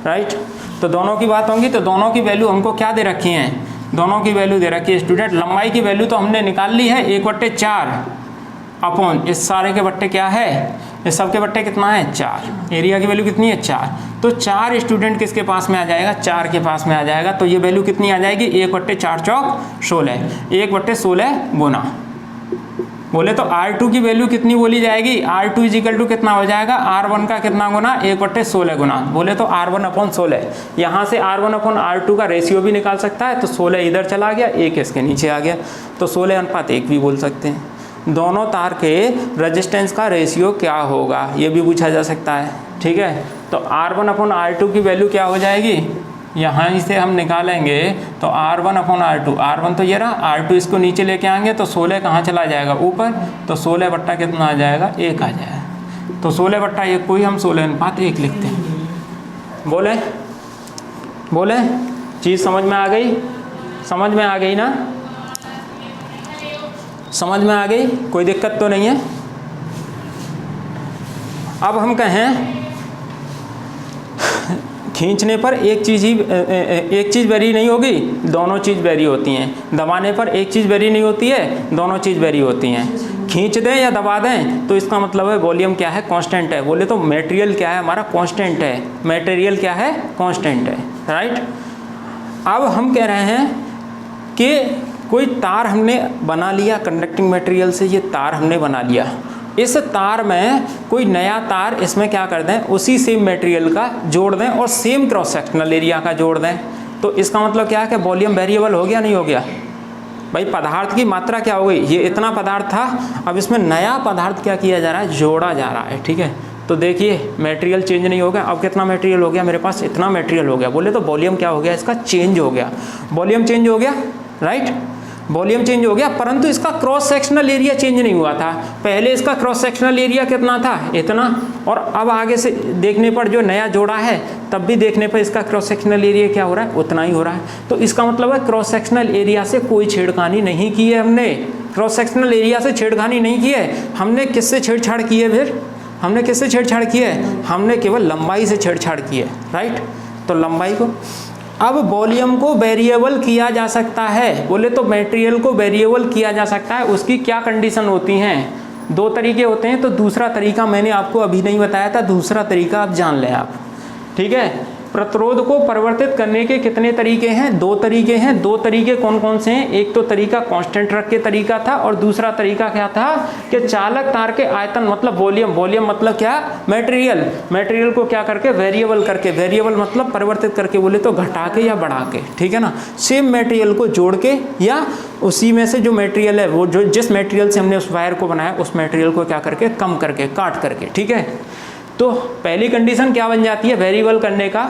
राइट। तो दोनों की बात होंगी, तो दोनों की वैल्यू हमको क्या दे रखी है, दोनों की वैल्यू दे रखी है स्टूडेंट। लंबाई की वैल्यू तो हमने निकाल ली है 1/4 अपॉन इस सारे के बट्टे क्या है, इस सब के बट्टे कितना है, 4। एरिया की वैल्यू कितनी है, 4। तो 4 स्टूडेंट किसके पास में आ जाएगा, 4 के पास में आ जाएगा। तो ये वैल्यू कितनी आ जाएगी, 1/4 चौक 16, 1/16 गुना। बोले तो R2 की वैल्यू कितनी बोली जाएगी, R2 इजिकल टू कितना हो जाएगा, R1 का कितना गुना, 1/16 गुना। बोले तो R1/16। यहाँ से R1/R2 का रेशियो भी निकाल सकता है, तो 16 इधर चला गया, 1 इसके नीचे आ गया, तो 16:1 भी बोल सकते हैं। दोनों तार के रेजिस्टेंस का रेशियो क्या होगा ये भी पूछा जा सकता है, ठीक है। तो R1/R2 की वैल्यू क्या हो जाएगी, यहाँ से हम निकालेंगे तो R1/R2, R1 तो ये रहा, R2 इसको नीचे लेके आएंगे तो 16 कहाँ चला जाएगा, ऊपर, तो 16 बट्टा कितना आ जाएगा, 1 आ जाएगा। तो 16/1 को ही हम 16:1 लिखते हैं। बोले चीज़ समझ में आ गई, समझ में आ गई ना, समझ में आ गई, कोई दिक्कत तो नहीं है। अब हम कहें खींचने पर एक चीज़ वेरी नहीं होगी, दोनों चीज़ वेरी होती हैं। दबाने पर एक चीज़ वेरी नहीं होती है, दोनों चीज़ वेरी होती हैं। खींच दें या दबा दें तो इसका मतलब है वॉल्यूम क्या है, कांस्टेंट है। बोले तो मटेरियल क्या है हमारा, कांस्टेंट है। मटेरियल क्या है, कांस्टेंट है, राइट। अब हम कह रहे हैं कि कोई तार हमने बना लिया, कंडक्टिंग मटेरियल से ये तार हमने बना लिया। इस तार में कोई नया तार इसमें क्या कर दें, उसी सेम मटेरियल का जोड़ दें और सेम क्रॉस सेक्शनल एरिया का जोड़ दें। तो इसका मतलब क्या है कि वॉल्यूम वेरिएबल हो गया, नहीं हो गया भाई। पदार्थ की मात्रा क्या हो गई, ये इतना पदार्थ था, अब इसमें नया पदार्थ क्या किया जा रहा है, जोड़ा जा रहा है, ठीक है। तो देखिए मटेरियल चेंज नहीं हो गया। अब कितना मटेरियल हो गया मेरे पास, इतना मटेरियल हो गया। बोले तो वॉल्यूम क्या हो गया इसका, चेंज हो गया। वॉल्यूम चेंज हो गया, राइट, वॉल्यूम चेंज हो गया, परंतु इसका क्रॉस सेक्शनल एरिया चेंज नहीं हुआ था। पहले इसका क्रॉस सेक्शनल एरिया कितना था, इतना, और अब आगे से देखने पर जो नया जोड़ा है तब भी देखने पर इसका क्रॉस सेक्शनल एरिया क्या हो रहा है, उतना ही हो रहा है। तो इसका मतलब है क्रॉस सेक्शनल एरिया से कोई छेड़खानी नहीं की है हमने, क्रॉस सेक्शनल एरिया से छेड़खानी नहीं की है। हमने किससे छेड़छाड़ की है फिर, हमने किससे छेड़छाड़ की है, हमने केवल लंबाई से छेड़छाड़ की है, राइट। तो लंबाई को, अब वॉल्यूम को वेरिएबल किया जा सकता है। बोले तो मटेरियल को वेरिएबल किया जा सकता है, उसकी क्या कंडीशन होती हैं, दो तरीके होते हैं। तो दूसरा तरीका मैंने आपको अभी नहीं बताया था, दूसरा तरीका आप जान लें आप, ठीक है। प्रतिरोध को परिवर्तित करने के कितने तरीके हैं, दो तरीके हैं। दो तरीके कौन कौन से हैं, एक तो तरीका कांस्टेंट रख के तरीका था, और दूसरा तरीका क्या था कि चालक तार के आयतन मतलब वॉल्यूम, वॉल्यूम मतलब क्या, मटेरियल, मटेरियल को क्या करके वेरिएबल करके, वेरिएबल मतलब परिवर्तित करके, बोले तो घटा के या बढ़ा के, ठीक है ना। सेम मटेरियल को जोड़ के या उसी में से जो मटेरियल है वो जो जिस मटेरियल से हमने उस वायर को बनाया उस मटेरियल को क्या करके कम करके, काट करके, ठीक है। तो पहली कंडीशन क्या बन जाती है वेरिएबल करने का,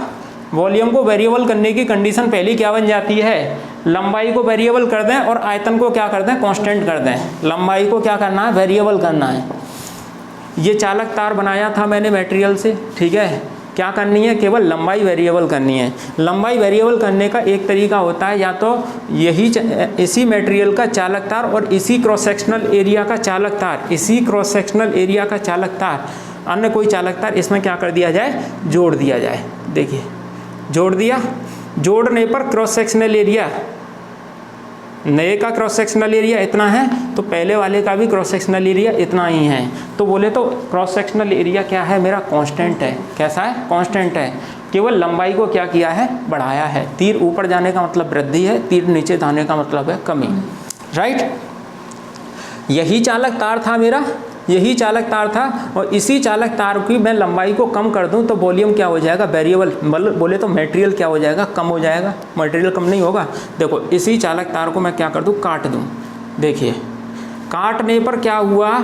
वॉल्यूम को वेरिएबल करने की कंडीशन पहली क्या बन जाती है, लंबाई को वेरिएबल कर दें और आयतन को क्या कर दें, कांस्टेंट कर दें। लंबाई को क्या करना है, वेरिएबल करना है। ये चालक तार बनाया था मैंने मटेरियल से, ठीक है, क्या करनी है, केवल लंबाई वेरिएबल करनी है। लंबाई वेरिएबल करने का एक तरीका होता है या तो यही इसी मटेरियल का चालक तार और इसी क्रॉस सेक्शनल एरिया का चालक तार, इसी क्रॉस सेक्शनल एरिया का चालक तार, अन्य कोई चालक तार इसमें क्या कर दिया जाए, जोड़ दिया जाए। देखिए जोड़ दिया, जोड़ने पर क्रॉस सेक्शनल एरिया, नए का क्रॉस सेक्शनल एरिया इतना है तो पहले वाले का भी क्रॉस सेक्शनल एरिया इतना ही है। तो बोले तो क्रॉस सेक्शनल एरिया क्या है मेरा, कांस्टेंट है। कैसा है, कांस्टेंट है। केवल लंबाई को क्या किया है, बढ़ाया है। तीर ऊपर जाने का मतलब वृद्धि है, तीर नीचे जाने का मतलब है कमी, राइट। यही चालक तार था मेरा, यही चालक तार था, और इसी चालक तार की मैं लंबाई को कम कर दूं तो वॉल्यूम क्या हो जाएगा, वेरिएबल, बोले तो मटेरियल क्या हो जाएगा, कम हो जाएगा। मटेरियल कम नहीं होगा। देखो इसी चालक तार को मैं क्या कर दूं, काट दूं। देखिए काटने पर क्या हुआ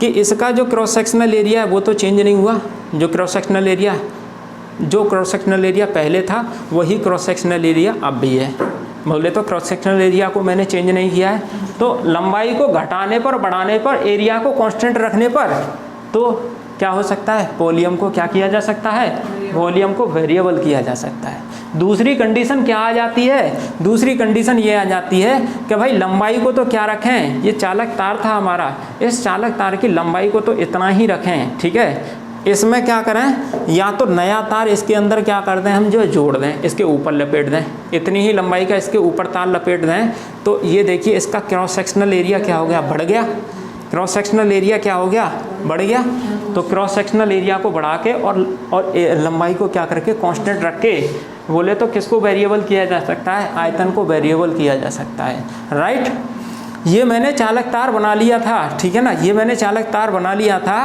कि इसका जो क्रॉस सेक्शनल एरिया है वो तो चेंज नहीं हुआ। जो क्रॉस सेक्शनल एरिया पहले था वही क्रॉस सेक्शनल एरिया अब भी है। बोले तो क्रॉस सेक्शनल एरिया को मैंने चेंज नहीं किया है। तो लंबाई को घटाने पर, बढ़ाने पर, एरिया को कांस्टेंट रखने पर तो क्या हो सकता है, वॉल्यूम को क्या किया जा सकता है, वॉल्यूम को वेरिएबल किया जा सकता है। दूसरी कंडीशन क्या आ जाती है, दूसरी कंडीशन ये आ जाती है कि भाई लंबाई को तो क्या रखें, ये चालक तार था हमारा, इस चालक तार की लंबाई को तो इतना ही रखें, ठीक है। इसमें क्या करें, या तो नया तार इसके अंदर क्या कर दें हम, जो जोड़ दें, इसके ऊपर लपेट दें, इतनी ही लंबाई का इसके ऊपर तार लपेट दें। तो ये देखिए इसका क्रॉस सेक्शनल एरिया क्या हो गया, बढ़ गया। क्रॉस सेक्शनल एरिया क्या हो गया, बढ़ गया। तो क्रॉस सेक्शनल एरिया को बढ़ा के और लंबाई को क्या करके कांस्टेंट रख के, बोले तो किसको वेरिएबल किया जा सकता है, आयतन को वेरिएबल किया जा सकता है, राइट। ये मैंने चालक तार बना लिया था, ठीक है ना, ये मैंने चालक तार बना लिया था।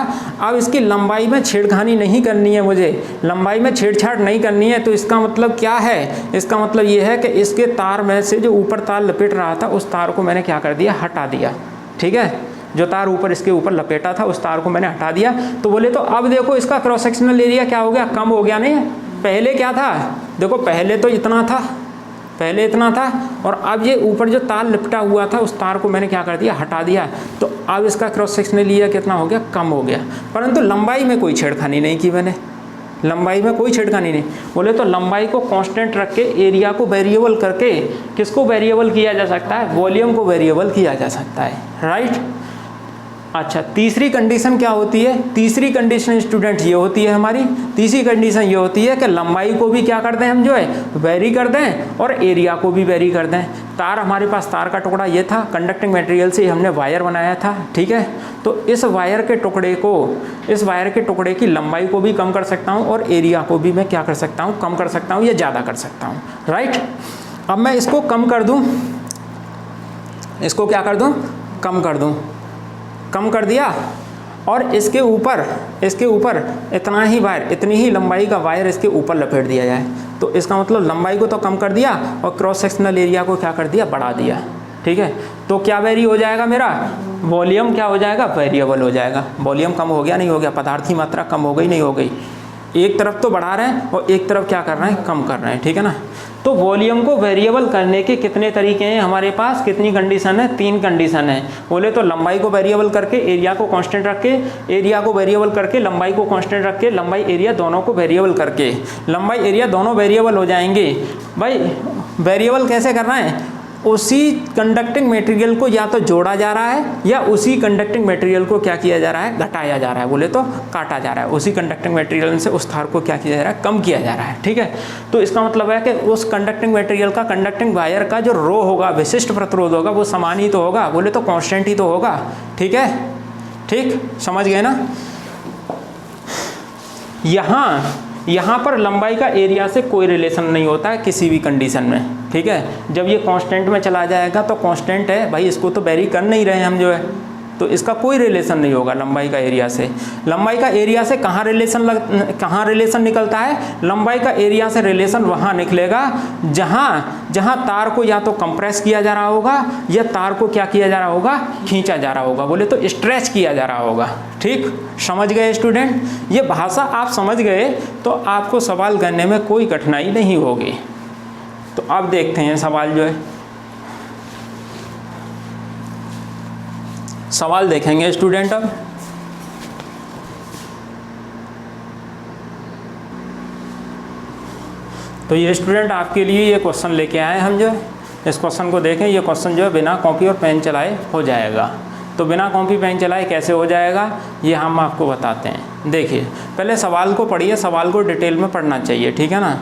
अब इसकी लंबाई में छेड़खानी नहीं करनी है, मुझे लंबाई में छेड़छाड़ नहीं करनी है। तो इसका मतलब क्या है, इसका मतलब ये है कि इसके तार में से जो ऊपर तार लपेट रहा था उस तार को मैंने क्या कर दिया, हटा दिया, ठीक है। जो तार ऊपर इसके ऊपर लपेटा था उस तार को मैंने हटा दिया। तो बोले तो अब देखो इसका क्रॉस सेक्शनल एरिया क्या हो गया, कम हो गया। नहीं, पहले क्या था, देखो पहले तो इतना था, पहले इतना था, और अब ये ऊपर जो तार लिपटा हुआ था उस तार को मैंने क्या कर दिया, हटा दिया। तो अब इसका क्रॉस सेक्शनल एरिया कितना हो गया, कम हो गया। परंतु लंबाई में कोई छेड़खानी नहीं की मैंने, लंबाई में कोई छेड़खानी नहीं। बोले तो लंबाई को कांस्टेंट रख के, एरिया को वेरिएबल करके, किसको वेरिएबल किया जा सकता है, वॉल्यूम को वेरिएबल किया जा सकता है, राइट। अच्छा, तीसरी कंडीशन क्या होती है, तीसरी कंडीशन स्टूडेंट ये होती है हमारी, तीसरी कंडीशन ये होती है कि लंबाई को भी क्या कर दें हम, जो है वेरी कर दें, और एरिया को भी वेरी कर दें। तार, हमारे पास तार का टुकड़ा ये था, कंडक्टिंग मटेरियल से हमने वायर बनाया था, ठीक है। तो इस वायर के टुकड़े को, इस वायर के टुकड़े की लंबाई को भी कम कर सकता हूँ और एरिया को भी मैं क्या कर सकता हूँ, कम कर सकता हूँ या ज़्यादा कर सकता हूँ, राइट। अब मैं इसको कम कर दूँ, इसको क्या कर दूँ, कम कर दूँ, कम कर दिया, और इसके ऊपर इतना ही वायर, इतनी ही लंबाई का वायर इसके ऊपर लपेट दिया जाए। तो इसका मतलब लंबाई को तो कम कर दिया और क्रॉस सेक्शनल एरिया को क्या कर दिया, बढ़ा दिया, ठीक है। तो क्या वेरी हो जाएगा मेरा, वॉल्यूम क्या हो जाएगा, वेरिएबल हो जाएगा। वॉल्यूम कम हो गया नहीं हो गया, पदार्थ की मात्रा कम हो गई नहीं हो गई, एक तरफ तो बढ़ा रहे हैं और एक तरफ क्या कर रहे हैं, कम कर रहे हैं, ठीक है ना। तो वॉल्यूम को वेरिएबल करने के कितने तरीके हैं हमारे पास, कितनी कंडीशन है, 3 कंडीशन है। बोले तो लंबाई को वेरिएबल करके, एरिया को कांस्टेंट रख के, एरिया को वेरिएबल करके, लंबाई को कांस्टेंट रख के, लंबाई एरिया दोनों को वेरिएबल करके। लंबाई एरिया दोनों वेरिएबल हो जाएंगे। भाई वेरिएबल कैसे करना है, उसी कंडक्टिंग मटेरियल को या तो जोड़ा जा रहा है या उसी कंडक्टिंग मटेरियल को क्या किया जा रहा है, घटाया जा रहा है, बोले तो काटा जा रहा है। उसी कंडक्टिंग मटेरियल से उस तार को क्या किया जा रहा है, कम किया जा रहा है, ठीक है। तो इसका मतलब है कि उस कंडक्टिंग मटेरियल का, कंडक्टिंग वायर का जो रो होगा, विशिष्ट प्रतिरोध होगा, वो समान ही तो होगा, बोले तो कांस्टेंट ही तो होगा, ठीक है। ठीक, समझ गए ना। यहाँ पर लंबाई का एरिया से कोई रिलेशन नहीं होता है किसी भी कंडीशन में, ठीक है। जब ये कांस्टेंट में चला जाएगा तो कांस्टेंट है भाई, इसको तो वेरी कर नहीं रहे हैं हम जो है, तो इसका कोई रिलेशन नहीं होगा लंबाई का एरिया से। लंबाई का एरिया से कहाँ रिलेशन निकलता है, लंबाई का एरिया से रिलेशन वहाँ निकलेगा जहाँ तार को या तो कंप्रेस किया जा रहा होगा या तार को क्या किया जा रहा होगा, खींचा जा रहा होगा, बोले तो स्ट्रेच किया जा रहा होगा। ठीक, समझ गए स्टूडेंट। ये भाषा आप समझ गए तो आपको सवाल करने में कोई कठिनाई नहीं होगी। तो अब देखते हैं सवाल जो है, सवाल देखेंगे स्टूडेंट। अब तो ये स्टूडेंट आपके लिए ये क्वेश्चन लेके आए हम जो है, इस क्वेश्चन को देखें। ये क्वेश्चन जो है बिना कॉपी और पेन चलाए हो जाएगा। तो बिना कॉपी पेन चलाए कैसे हो जाएगा ये हम आपको बताते हैं। देखिए पहले सवाल को पढ़िए, सवाल को डिटेल में पढ़ना चाहिए, ठीक है ना,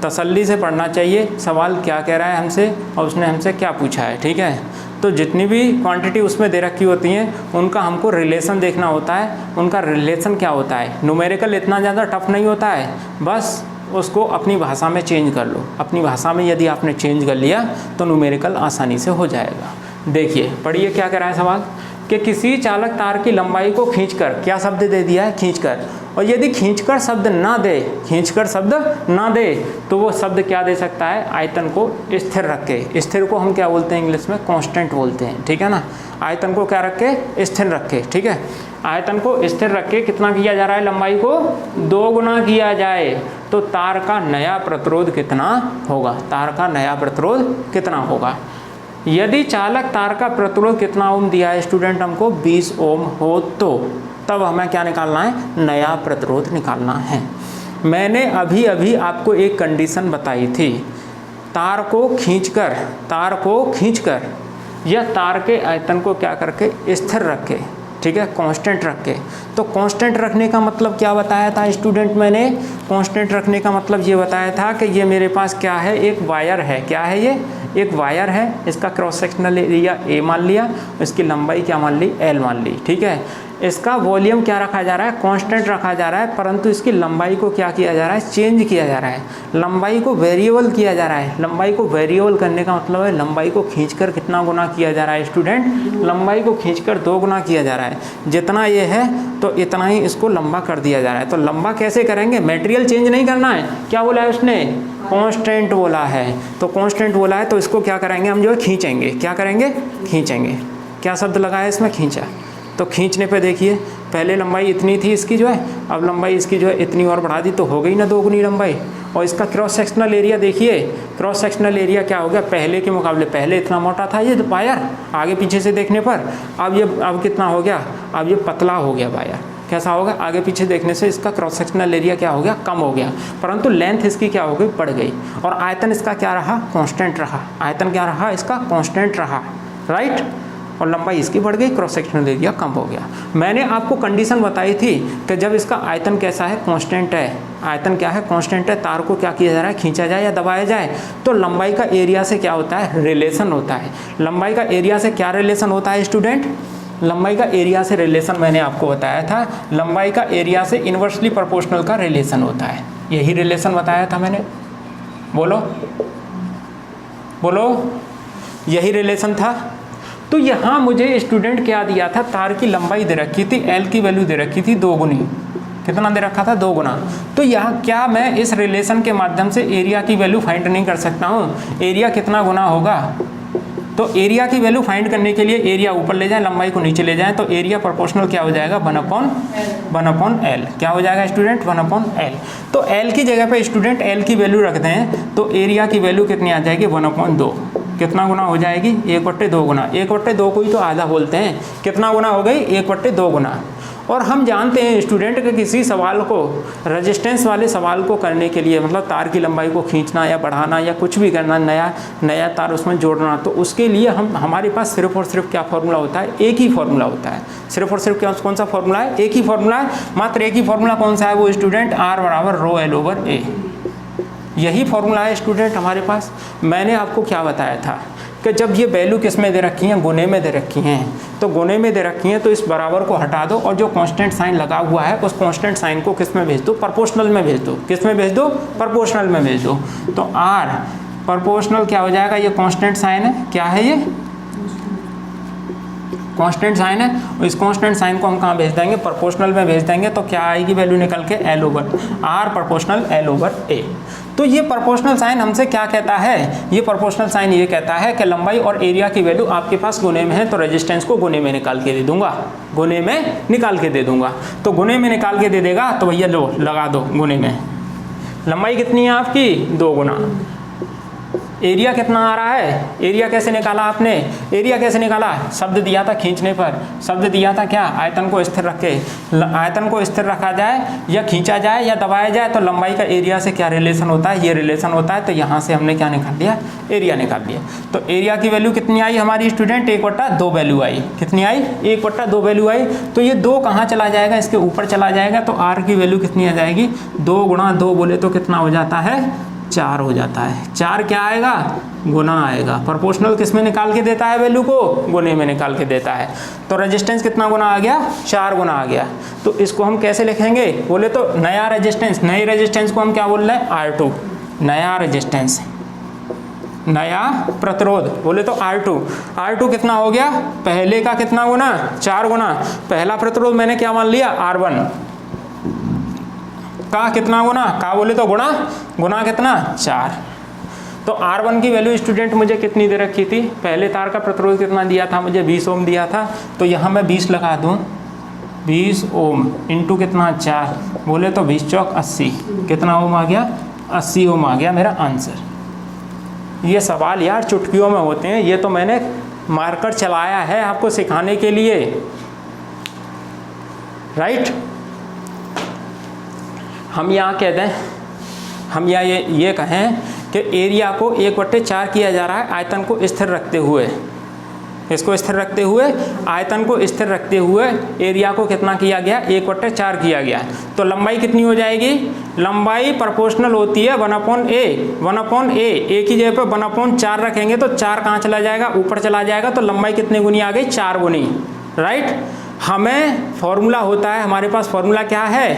तसल्ली से पढ़ना चाहिए। सवाल क्या कह रहा है हमसे और उसने हमसे क्या पूछा है, ठीक है। तो जितनी भी क्वांटिटी उसमें दे रखी होती हैं उनका हमको रिलेशन देखना होता है। उनका रिलेशन क्या होता है, न्यूमेरिकल इतना ज़्यादा टफ नहीं होता है, बस उसको अपनी भाषा में चेंज कर लो। अपनी भाषा में यदि आपने चेंज कर लिया तो न्यूमेरिकल आसानी से हो जाएगा। देखिए पढ़िए क्या कह रहा है सवाल, कि किसी चालक तार की लंबाई को खींचकर, क्या शब्द दे दिया है, खींचकर, और यदि खींचकर शब्द ना दे, खींचकर शब्द ना दे तो वो शब्द क्या दे सकता है, आयतन को स्थिर रख के। स्थिर को हम क्या बोलते हैं इंग्लिश में, कांस्टेंट बोलते हैं, ठीक है ना। आयतन को क्या रख के, स्थिर रख के, ठीक है। आयतन को स्थिर रख के कितना किया जा रहा है, लंबाई को 2 गुना किया जाए तो तार का नया प्रतिरोध कितना होगा, तार का नया प्रतिरोध कितना होगा। यदि चालक तार का प्रतिरोध कितना ओम दिया है स्टूडेंट हमको, 20 ओम हो तो तब हमें क्या निकालना है, नया प्रतिरोध निकालना है। मैंने अभी अभी आपको एक कंडीशन बताई थी, तार को खींचकर या तार के आयतन को क्या करके, स्थिर रख के, ठीक है, कांस्टेंट रख के। तो कांस्टेंट रखने का मतलब क्या बताया था स्टूडेंट, मैंने कांस्टेंट रखने का मतलब ये बताया था कि ये मेरे पास क्या है, एक वायर है। क्या है ये, एक वायर है। इसका क्रॉस सेक्शनल एरिया ए मान लिया, इसकी लंबाई क्या मान ली, एल मान ली, ठीक है। इसका वॉल्यूम क्या रखा जा रहा है, कांस्टेंट रखा जा रहा है, परंतु इसकी लंबाई को क्या किया जा रहा है, चेंज किया जा रहा है। लंबाई को वेरिएबल किया जा रहा है। लंबाई को वेरिएबल करने का मतलब है लंबाई को खींचकर कितना गुना किया जा रहा है स्टूडेंट, लंबाई को खींचकर 2 गुना किया जा रहा है। जितना ये है तो इतना ही इसको लंबा कर दिया जा रहा है। तो लंबा कैसे करेंगे, मटेरियल चेंज नहीं करना है। क्या बोला है उसने, कांस्टेंट बोला है। तो कांस्टेंट बोला है तो इसको क्या करेंगे हम जो है, खींचेंगे। क्या करेंगे, खींचेंगे। क्या शब्द लगा है इसमें, खींचा। तो खींचने पे देखिए पहले लंबाई इतनी थी इसकी जो है, अब लंबाई इसकी जो है इतनी और बढ़ा दी तो हो गई ना 2 गुनी लंबाई। और इसका क्रॉस सेक्शनल एरिया देखिए, क्रॉस सेक्शनल एरिया क्या हो गया, पहले के मुकाबले, पहले इतना मोटा था ये वायर आगे पीछे से देखने पर, अब कितना हो गया, अब ये पतला हो गया वायर। कैसा होगा, आगे पीछे देखने से इसका क्रॉस सेक्शनल एरिया क्या हो गया, कम हो गया, परंतु लेंथ इसकी क्या हो गई, बढ़ गई। और आयतन इसका क्या रहा, कांस्टेंट रहा। आयतन क्या रहा इसका, कांस्टेंट रहा, राइट। और लंबाई इसकी बढ़ गई, क्रॉस सेक्शनल एरिया कम हो गया। मैंने आपको कंडीशन बताई थी कि जब इसका आयतन कैसा है, कांस्टेंट है। आयतन क्या है, कांस्टेंट है। तार को क्या किया जा रहा है, खींचा जाए या दबाया जाए तो लंबाई का एरिया से क्या होता है, रिलेशन होता है। लंबाई का एरिया से क्या रिलेशन होता है स्टूडेंट, लंबाई का एरिया से रिलेशन मैंने आपको बताया था, लंबाई का एरिया से इन्वर्सली प्रोपोर्शनल का रिलेशन होता है। यही रिलेशन बताया था मैंने, बोलो बोलो, यही रिलेशन था। तो यहाँ मुझे स्टूडेंट क्या दिया था, तार की लंबाई दे रखी थी, एल की वैल्यू दे रखी थी 2 गुनी, कितना दे रखा था, 2 गुना। तो यहाँ क्या मैं इस रिलेशन के माध्यम से एरिया की वैल्यू फाइंड नहीं कर सकता हूँ? एरिया कितना गुना होगा, तो एरिया की वैल्यू फाइंड करने के लिए एरिया ऊपर ले जाएं, लंबाई को नीचे ले जाएं, तो एरिया प्रोपोर्शनल क्या हो जाएगा, 1/L क्या हो जाएगा स्टूडेंट, 1/L। तो L की जगह पे स्टूडेंट L की वैल्यू रखते हैं तो एरिया की वैल्यू कितनी आ जाएगी, 1/2। कितना गुना हो जाएगी, 1/2 गुना। 1/2 को ही तो आधा बोलते हैं, कितना गुना हो गई, 1/2 गुना। और हम जानते हैं स्टूडेंट कि किसी सवाल को, रेजिस्टेंस वाले सवाल को करने के लिए, मतलब तार की लंबाई को खींचना या बढ़ाना या कुछ भी करना, नया तार उसमें जोड़ना, तो उसके लिए हमारे पास सिर्फ और सिर्फ क्या फॉर्मूला होता है, एक ही फॉर्मूला होता है। सिर्फ और सिर्फ कौन सा फॉर्मूला है, एक ही फॉर्मूला है, मात्र एक ही फॉर्मूला कौन सा है वो स्टूडेंट, R = ρL/A। यही फॉर्मूला है स्टूडेंट हमारे पास। मैंने आपको क्या बताया था कि जब ये वैल्यू किस में दे रखी हैं, गुने में दे रखी हैं, तो गुने में दे रखी हैं तो इस बराबर को हटा दो और जो कांस्टेंट साइन लगा हुआ है उस कांस्टेंट साइन को किस में भेज दो, प्रोपोर्शनल में भेज दो। किस में भेज दो, प्रोपोर्शनल में भेज दो। तो R प्रोपोर्शनल क्या हो जाएगा, ये कांस्टेंट साइन है, क्या है ये कांस्टेंट साइन है, इस कांस्टेंट साइन को हम कहाँ भेज देंगे, प्रोपोर्शनल में भेज देंगे, तो क्या आएगी वैल्यू निकल के, R प्रोपोर्शनल L/A। तो ये प्रोपोर्शनल साइन हमसे क्या कहता है, ये प्रोपोर्शनल साइन ये कहता है कि लंबाई और एरिया की वैल्यू आपके पास गुने में है तो रेजिस्टेंस को गुने में निकाल के दे दूंगा, गुने में निकाल के दे दूंगा। तो गुने में निकाल के दे देगा तो भैया लो लगा दो गुने में। लंबाई कितनी है आपकी, 2 गुना। एरिया कितना आ रहा है, एरिया कैसे निकाला आपने, एरिया कैसे निकाला, शब्द दिया था खींचने पर, शब्द दिया था क्या, आयतन को स्थिर रख के, आयतन को स्थिर रखा जाए या खींचा जाए या दबाया जाए तो लंबाई का एरिया से क्या रिलेशन होता है, ये रिलेशन होता है। तो यहाँ से हमने क्या निकाल दिया, एरिया निकाल दिया। तो एरिया की वैल्यू कितनी आई हमारी स्टूडेंट, 1/2 वैल्यू आई। कितनी आई, 1/2 वैल्यू आई। तो ये 2 कहाँ चला जाएगा, इसके ऊपर चला जाएगा, तो R की वैल्यू कितनी आ जाएगी, 2 × 2 बोले तो कितना हो जाता है, 4 हो जाता है। 4 क्या आएगा, गुना आएगा। प्रोपोर्शनल किस में निकाल के देता है वैल्यू को, गुने में निकाल के देता है। तो रेजिस्टेंस कितना गुना आ गया, 4 गुना आ गया। तो इसको हम कैसे लिखेंगे, बोले तो नया रेजिस्टेंस, नई रेजिस्टेंस को हम क्या बोल रहे हैं, R2, नया रेजिस्टेंस, नया प्रतिरोध, बोले तो R2 कितना हो गया, पहले का कितना गुना, 4 गुना। पहला प्रतिरोध मैंने क्या मान लिया, R1 का कितना गुना, का बोले तो गुना कितना, 4। तो R1 की वैल्यू स्टूडेंट मुझे कितनी दे रखी थी, पहले तार का प्रतिरोध कितना दिया था मुझे, 20 ओम दिया था। तो यहाँ मैं 20 लगा दूँ, 20 ओम इंटू कितना, 4, बोले तो 20 चौक 80, कितना ओम आ गया, 80 ओम आ गया मेरा आंसर। ये सवाल यार चुटकियों में होते हैं, ये तो मैंने मार्कर चलाया है आपको सिखाने के लिए, राइट। हम यहाँ कह दें, हम यहाँ ये कहें कि एरिया को 1/4 किया जा रहा है आयतन को स्थिर रखते हुए, इसको स्थिर रखते हुए, आयतन को स्थिर रखते हुए एरिया को कितना किया गया, 1/4 किया गया। तो लंबाई कितनी हो जाएगी, लंबाई प्रोपोर्शनल होती है 1/A। ए की जगह पर 1/4 रखेंगे तो 4 कहाँ चला जाएगा, ऊपर चला जाएगा। तो लंबाई कितनी गुनी आ गई, 4 गुनी, राइट। हमें फॉर्मूला होता है, हमारे पास फॉर्मूला क्या है,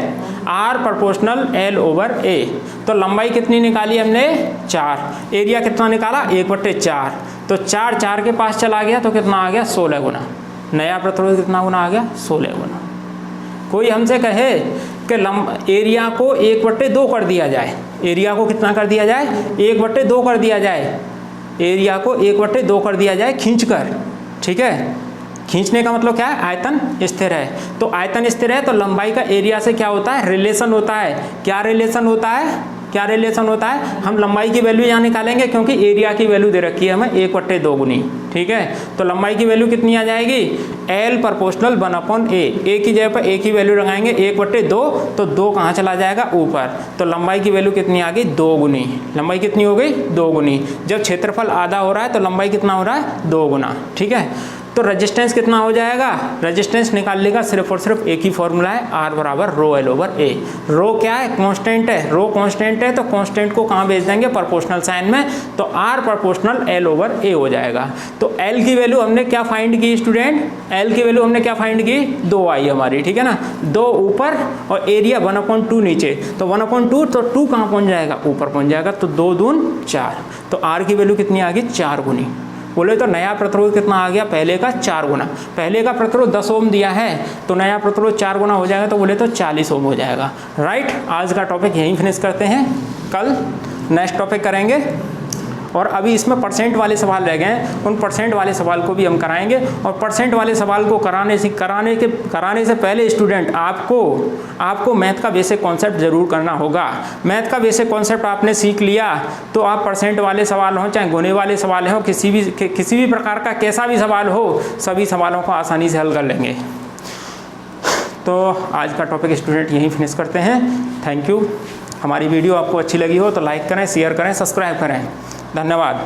R प्रोपोर्शनल L/A। तो लंबाई कितनी निकाली हमने, 4, एरिया कितना निकाला, 1/4। तो 4 के पास चला गया तो कितना आ गया, 16 गुना। नया प्रतिरोध कितना गुना आ गया, 16 गुना। कोई हमसे कहे कि एरिया को 1/2 कर दिया जाए, एरिया को कितना कर दिया जाए, 1/2 कर दिया जाए, एरिया को 1/2 कर दिया जाए खींचकर, ठीक है। खींचने का मतलब क्या है, आयतन स्थिर है। तो आयतन स्थिर है तो लंबाई का एरिया से क्या होता है, रिलेशन होता है। क्या रिलेशन होता है, क्या रिलेशन होता है, हम लंबाई की वैल्यू यहाँ निकालेंगे क्योंकि एरिया की वैल्यू दे रखी है हमें 1/2 गुनी, ठीक है। तो लंबाई की वैल्यू कितनी आ जाएगी, L प्रोपोर्शनल 1/A। ए की जगह पर ए की वैल्यू लगाएंगे 1/2, तो 2 कहाँ चला जाएगा, ऊपर। तो लंबाई की वैल्यू कितनी आ गई, 2 गुनी। लंबाई कितनी हो गई, 2 गुनी। जब क्षेत्रफल आधा हो रहा है तो लंबाई कितना हो रहा है, 2 गुना, ठीक है। तो रेजिस्टेंस कितना हो जाएगा, रेजिस्टेंस निकालने का सिर्फ और सिर्फ एक ही फॉर्मूला है, R = ρL/A। रो क्या है, कांस्टेंट है, रो कांस्टेंट है तो कांस्टेंट को कहाँ भेज देंगे, प्रोपोर्शनल साइन में। तो R प्रोपोर्शनल L/A हो जाएगा। तो L की वैल्यू हमने क्या फाइंड की स्टूडेंट, L की वैल्यू हमने क्या फाइंड की, 2 आई हमारी, ठीक है ना। 2 ऊपर और एरिया 1/2 नीचे। तो 1/2 तो 2 कहाँ पहुँच जाएगा, ऊपर पहुँच जाएगा। तो 2 दून 4। तो R की वैल्यू कितनी आ गई, 4 गुनी। बोले तो नया प्रतिरोध कितना आ गया, पहले का 4 गुना। पहले का प्रतिरोध 10 ओम दिया है तो नया प्रतिरोध 4 गुना हो जाएगा, तो बोले तो 40 ओम हो जाएगा। राइट, आज का टॉपिक यहीं फिनिश करते हैं, कल नेक्स्ट टॉपिक करेंगे। और अभी इसमें परसेंट वाले सवाल रह गए हैं, उन परसेंट वाले सवाल को भी हम कराएंगे। और परसेंट वाले सवाल को कराने से पहले स्टूडेंट आपको मैथ का बेसिक कॉन्सेप्ट जरूर करना होगा। मैथ का बेसिक कॉन्सेप्ट आपने सीख लिया तो आप परसेंट वाले सवाल हों, चाहे गुणे वाले सवाल हों, किसी भी प्रकार का कैसा भी सवाल हो, सभी सवालों को आसानी से हल कर लेंगे। तो आज का टॉपिक स्टूडेंट यहीं फिनिश करते हैं। Thank you. हमारी वीडियो आपको अच्छी लगी हो तो लाइक करें, शेयर करें, सब्सक्राइब करें। धन्यवाद।